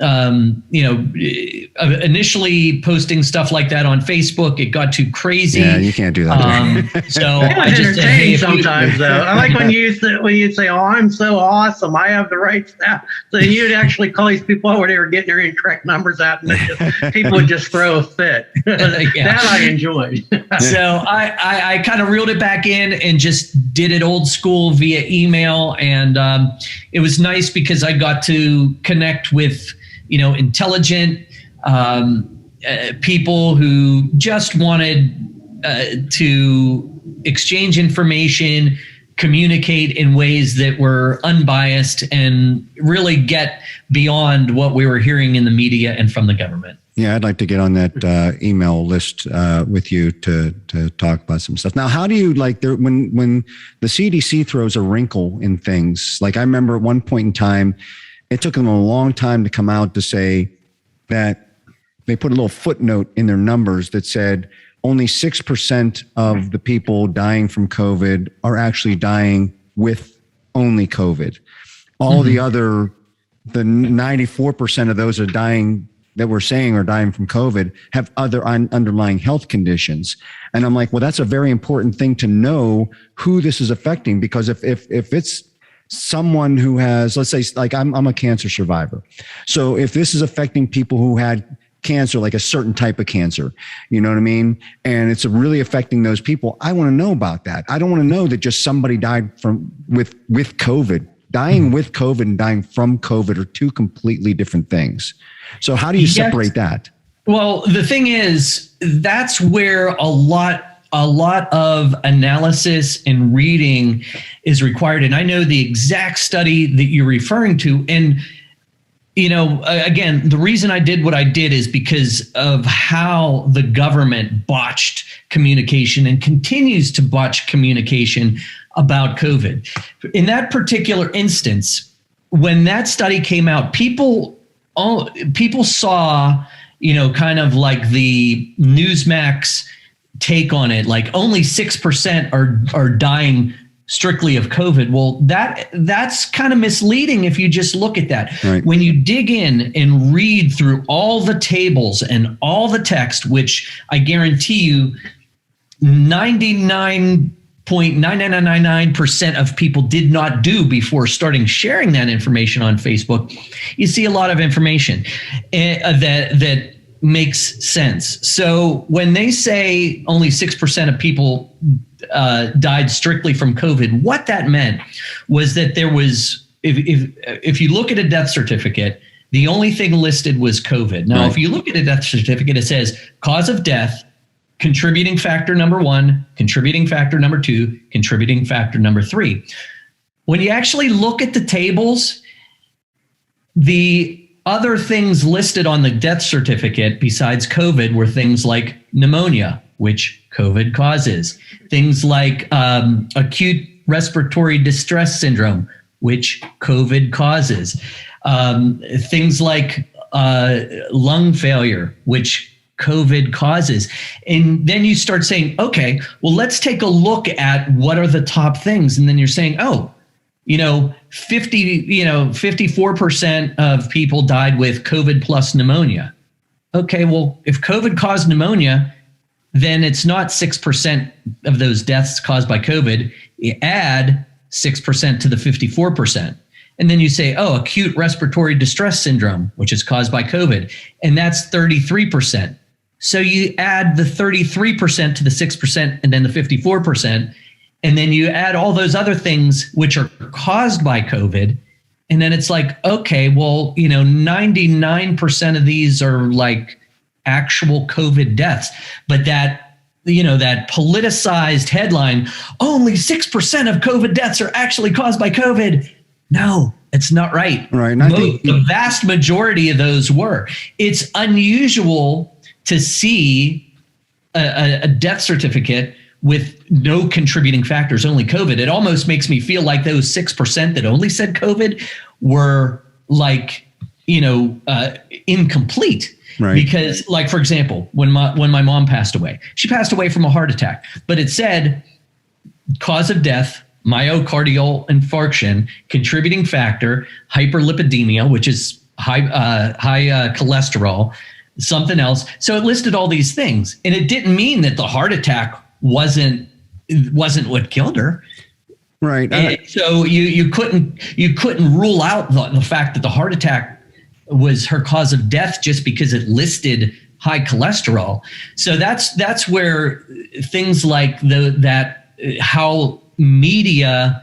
initially posting stuff like that on Facebook. It got too crazy. Yeah, you can't do that. So it was entertaining sometimes, though. I like when you'd say, "Oh, I'm so awesome, I have the right staff." So you'd actually call these people over there getting their incorrect numbers out, and people would just throw a fit. That I enjoyed. So I kind of reeled it back in and just did it old school via email, and it was nice because I got to connect with intelligent people who just wanted to exchange information, communicate in ways that were unbiased, and really get beyond what we were hearing in the media and from the government. Yeah, I'd like to get on that email list with you to talk about some stuff. Now, how do you when the CDC throws a wrinkle in things? Like, I remember at one point in time, it took them a long time to come out to say that they put a little footnote in their numbers that said, only 6% of the people dying from COVID are actually dying with only COVID. All the 94% of those are dying that we're saying are dying from COVID have other underlying health conditions. And I'm like, well, that's a very important thing to know who this is affecting, because if it's someone who has, let's say, like I'm a cancer survivor. So if this is affecting people who had cancer, like a certain type of cancer, you know what I mean? And it's really affecting those people. I want to know about that. I don't want to know that just somebody died with COVID. Dying with COVID and dying from COVID are two completely different things. So how do you separate that? Well, the thing is, that's where a lot of analysis and reading is required. And I know the exact study that you're referring to. And, you know, again, the reason I did what I did is because of how the government botched communication and continues to botch communication about COVID. In that particular instance, when that study came out, people saw, you know, kind of like the Newsmax take on it, like only 6% are dying strictly of COVID. Well, that's kind of misleading if you just look at that. Right. When you dig in and read through all the tables and all the text, which I guarantee you 99.9999% of people did not do before starting sharing that information on Facebook, you see a lot of information that makes sense. So when they say only 6% of people died strictly from COVID, what that meant was that there was, if you look at a death certificate, the only thing listed was COVID. Now, Right. if you look at a death certificate, it says cause of death, contributing factor number 1, contributing factor number 2, contributing factor number 3. When you actually look at the tables, the other things listed on the death certificate besides COVID were things like pneumonia, which COVID causes, things like acute respiratory distress syndrome, which COVID causes, things like lung failure, which COVID causes. And then you start saying, okay, well, let's take a look at what are the top things. And then you're saying, oh, 54% of people died with COVID plus pneumonia. Okay, well, if COVID caused pneumonia, then it's not 6% of those deaths caused by COVID. You add 6% to the 54%. And then you say, oh, acute respiratory distress syndrome, which is caused by COVID, and that's 33%. So you add the 33% to the 6% and then the 54%. And then you add all those other things which are caused by COVID. And then it's like, okay, well, 99% of these are like actual COVID deaths. But that politicized headline, only 6% of COVID deaths are actually caused by COVID. No, it's not right. Right. The vast majority of those were. It's unusual to see a death certificate with no contributing factors, only COVID. It almost makes me feel like those 6% that only said COVID were like, incomplete. Right. Because, like, for example, when my mom passed away, she passed away from a heart attack, but it said cause of death, myocardial infarction, contributing factor, hyperlipidemia, which is high cholesterol, something else. So it listed all these things, and it didn't mean that the heart attack wasn't what killed her. Right. So you couldn't rule out the fact that the heart attack was her cause of death just because it listed high cholesterol. So that's where things like how media,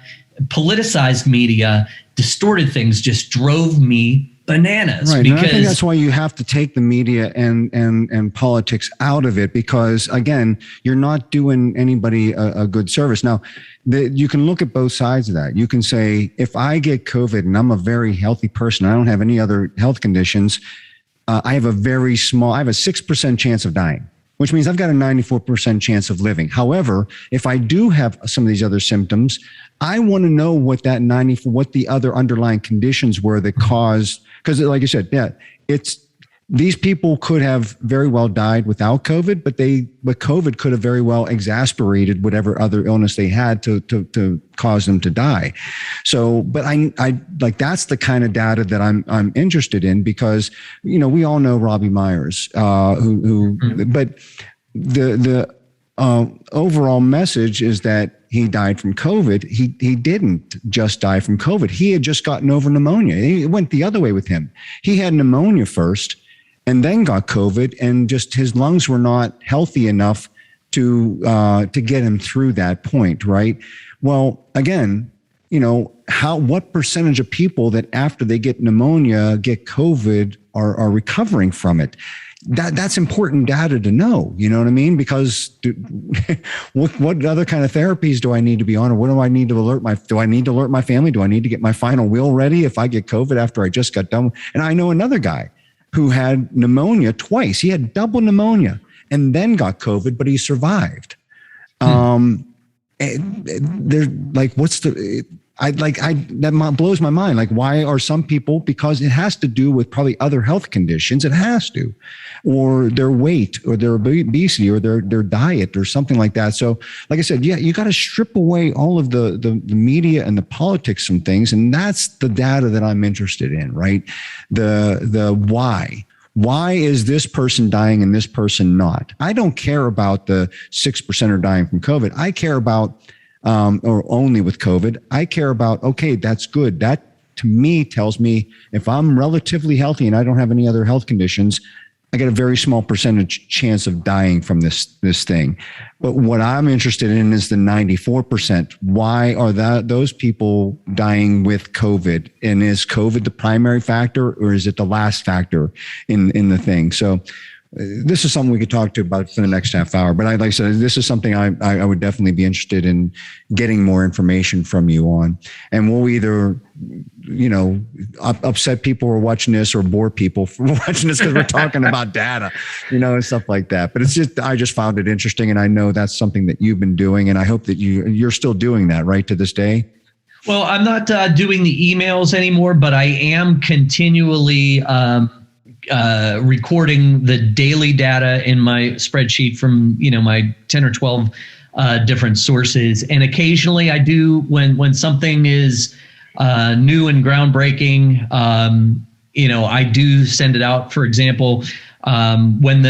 politicized media, distorted things just drove me bananas. Right. Because and I think that's why you have to take the media and politics out of it, because again, you're not doing anybody a good service. Now, you can look at both sides of that. You can say, if I get COVID and I'm a very healthy person, I don't have any other health conditions, I have a 6% chance of dying, which means I've got a 94% chance of living. However, if I do have some of these other symptoms, I want to know what the other underlying conditions were that caused, because like you said, yeah, these people could have very well died without COVID, but COVID could have very well exasperated whatever other illness they had to cause them to die. So, but I like, that's the kind of data that I'm interested in, because, we all know Robbie Myers, but the overall message is that he died from COVID. He didn't just die from COVID. He had just gotten over pneumonia. It went the other way with him. He had pneumonia first and then got COVID, and just his lungs were not healthy enough to get him through that point, right? Well, again, what percentage of people that after they get pneumonia, get COVID, are recovering from it? That's important data to know, you know what I mean? Because what other kind of therapies do I need to be on, or what do I need to alert my family? Do I need to get my final will ready if I get COVID after I just got done? And I know another guy who had pneumonia twice. He had double pneumonia and then got COVID, but he survived. They're like, that blows my mind. Like, why are some people, because it has to do with probably other health conditions. It has to, or their weight, or their obesity, or their diet, or something like that. So like I said, yeah, you got to strip away all of the media and the politics from things. And that's the data that I'm interested in, right? The why is this person dying and this person not? I don't care about the 6% are dying from COVID. I care about, or only with COVID, I care about, okay, that's good. That to me tells me if I'm relatively healthy and I don't have any other health conditions, I get a very small percentage chance of dying from this thing. But what I'm interested in is the 94%. Why are those people dying with COVID? And is COVID the primary factor, or is it the last factor in the thing? So this is something we could talk to about for the next half hour. But like I said, this is something I would definitely be interested in getting more information from you on. And we'll either, upset people who are watching this, or bore people for watching this, because we're talking about data, and stuff like that. But I just found it interesting. And I know that's something that you've been doing. And I hope that you're still doing that, right, to this day? Well, I'm not doing the emails anymore, but I am continually recording the daily data in my spreadsheet from, my 10 or 12 different sources. And occasionally I do, when something is new and groundbreaking, I do send it out. For example, when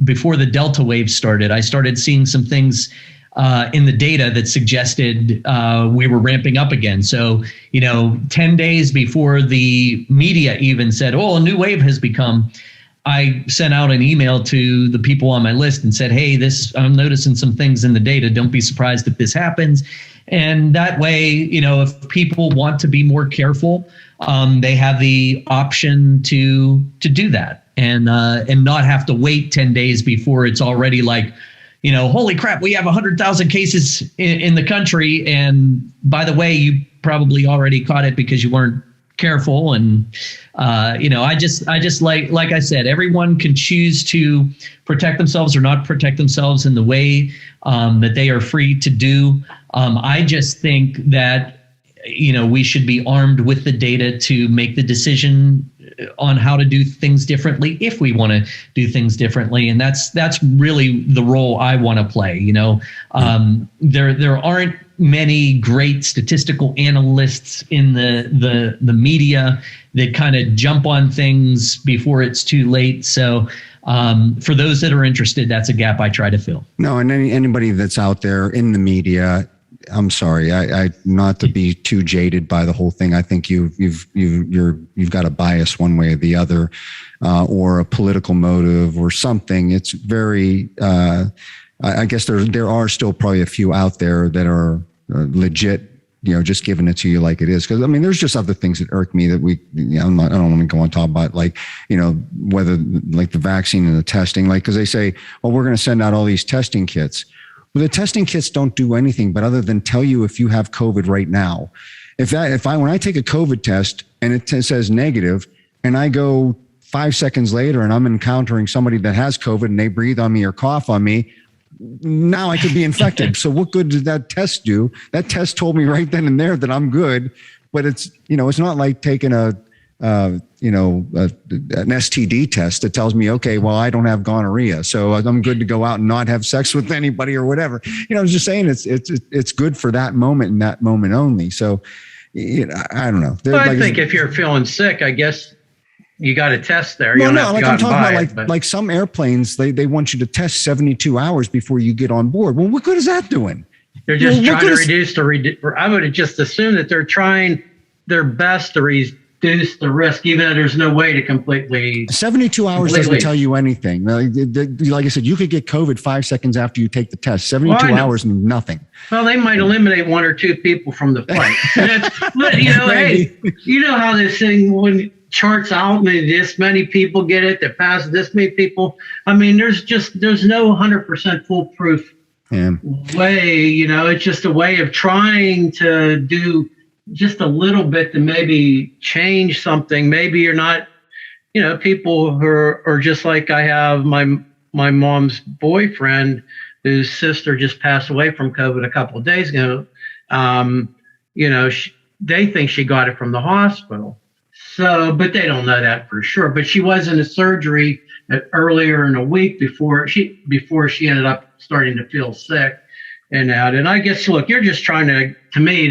before the Delta wave started, I started seeing some things in the data that suggested we were ramping up again. So, 10 days before the media even said, oh, a new wave has become, I sent out an email to the people on my list and said, hey, I'm noticing some things in the data. Don't be surprised if this happens. And that way, if people want to be more careful, they have the option to do that and not have to wait 10 days before it's already like, holy crap, we have 100,000 cases in the country. And by the way, you probably already caught it because you weren't careful. And, I just like I said, everyone can choose to protect themselves or not protect themselves in the way that they are free to do. I just think that, we should be armed with the data to make the decision on how to do things differently if we want to do things differently. And that's really the role I want to play. There aren't many great statistical analysts in the media that kind of jump on things before it's too late. So for those that are interested, that's a gap I try to fill. No, and anybody that's out there in the media, I'm sorry, I not to be too jaded by the whole thing. I think you've got a bias one way or the other, or a political motive or something. It's very. I guess there are still probably a few out there that are legit. Just giving it to you like it is. Because there's just other things that irk me that I don't want to go on top about, like, whether like the vaccine and the testing, like, because they say, well, we're going to send out all these testing kits. Well, the testing kits don't do anything but other than tell you if you have COVID right now. When I take a COVID test and it says negative, and I go 5 seconds later and I'm encountering somebody that has COVID and they breathe on me or cough on me, now I could be infected. So what good did that test do? That test told me right then and there that I'm good, but it's not like taking a an STD test that tells me, okay, well, I don't have gonorrhea, so I'm good to go out and not have sex with anybody or whatever. I was just saying it's good for that moment and that moment only. So, I don't know. Well, I think if you're feeling sick, I guess you got a test there. I'm talking about like some airplanes, they want you to test 72 hours before you get on board. Well, what good is that doing? They're just trying to I would have just assumed that they're trying their best to reduce the risk, even though there's no way to completely. 72 hours doesn't tell you anything. Like I said, you could get COVID 5 seconds after you take the test. 72 hours means nothing. Well, they might eliminate 1 or 2 people from the flight. Hey, you know how this thing when charts out, this many people get it, that pass this many people. I mean, there's no 100% foolproof way. It's just a way of trying to do just a little bit to maybe change something. Maybe you're not, people who are just like I have my mom's boyfriend whose sister just passed away from COVID a couple of days ago. They think she got it from the hospital. So, but they don't know that for sure. But she was in a surgery earlier in a week before she ended up starting to feel sick and out. And I guess, look, you're just trying to me,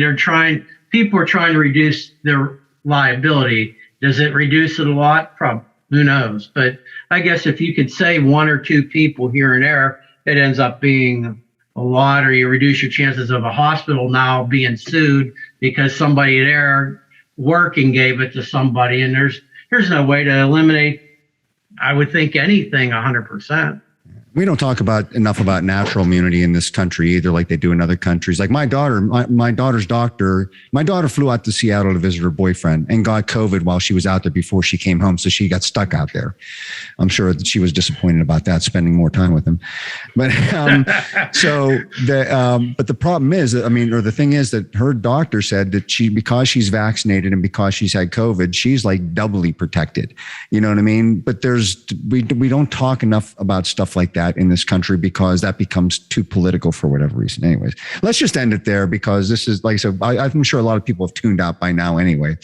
people are trying to reduce their liability. Does it reduce it a lot? Probably. Who knows? But I guess if you could save 1 or 2 people here and there, it ends up being a lot, or you reduce your chances of a hospital now being sued because somebody there working gave it to somebody. And there's no way to eliminate, I would think, anything 100%. We don't talk enough about natural immunity in this country either, like they do in other countries. Like my daughter's doctor, my daughter flew out to Seattle to visit her boyfriend and got COVID while she was out there before she came home. So she got stuck out there. I'm sure that she was disappointed about that, spending more time with him. But but the problem is, or the thing is that her doctor said that because she's vaccinated and because she's had COVID, she's like doubly protected. You know what I mean? But we don't talk enough about stuff like that in this country because that becomes too political for whatever reason. Anyways, let's just end it there because this is I'm sure a lot of people have tuned out by now anyway.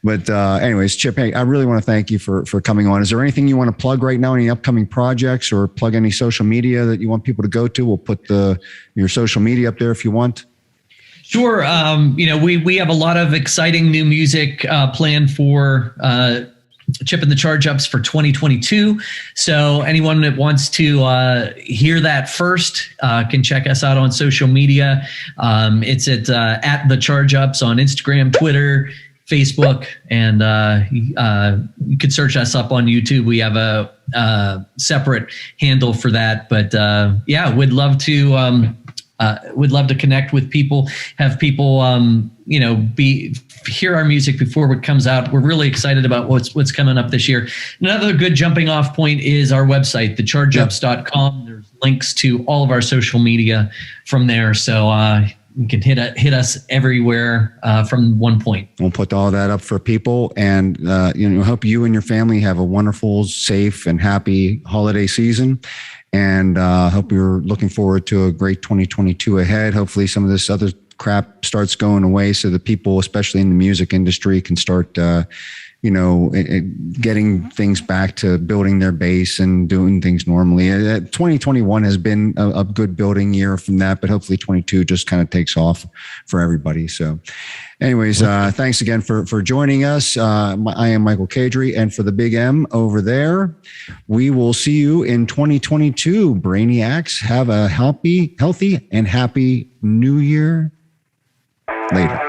But anyways, Chip, hey, I really want to thank you for coming on. Is there anything you want to plug right now? Any upcoming projects or plug any social media that you want people to go to? We'll put your social media up there if you want. Sure. We have a lot of exciting new music planned for Chip and the Charge Ups for 2022. So anyone that wants to hear that first can check us out on social media. It's at the Charge Ups on Instagram, Twitter, Facebook, and you could search us up on YouTube. We have a separate handle for that. But we'd love to connect with people, have people hear our music before it comes out. We're really excited about what's coming up this year. Another good jumping off point is our website, thechargeups.com. There's links to all of our social media from there. So you can hit us everywhere from one point. We'll put all that up for people, and hope you and your family have a wonderful, safe, and happy holiday season. And hope you're looking forward to a great 2022 ahead. Hopefully some of this other crap starts going away so that people, especially in the music industry, can start, getting things back to building their base and doing things normally. 2021 has been a good building year from that, but hopefully 22 just kind of takes off for everybody. So anyways, thanks again for joining us. I am Michael Kadrie, and for the big M over there, we will see you in 2022. Brainiacs, have a healthy and happy new year. Later.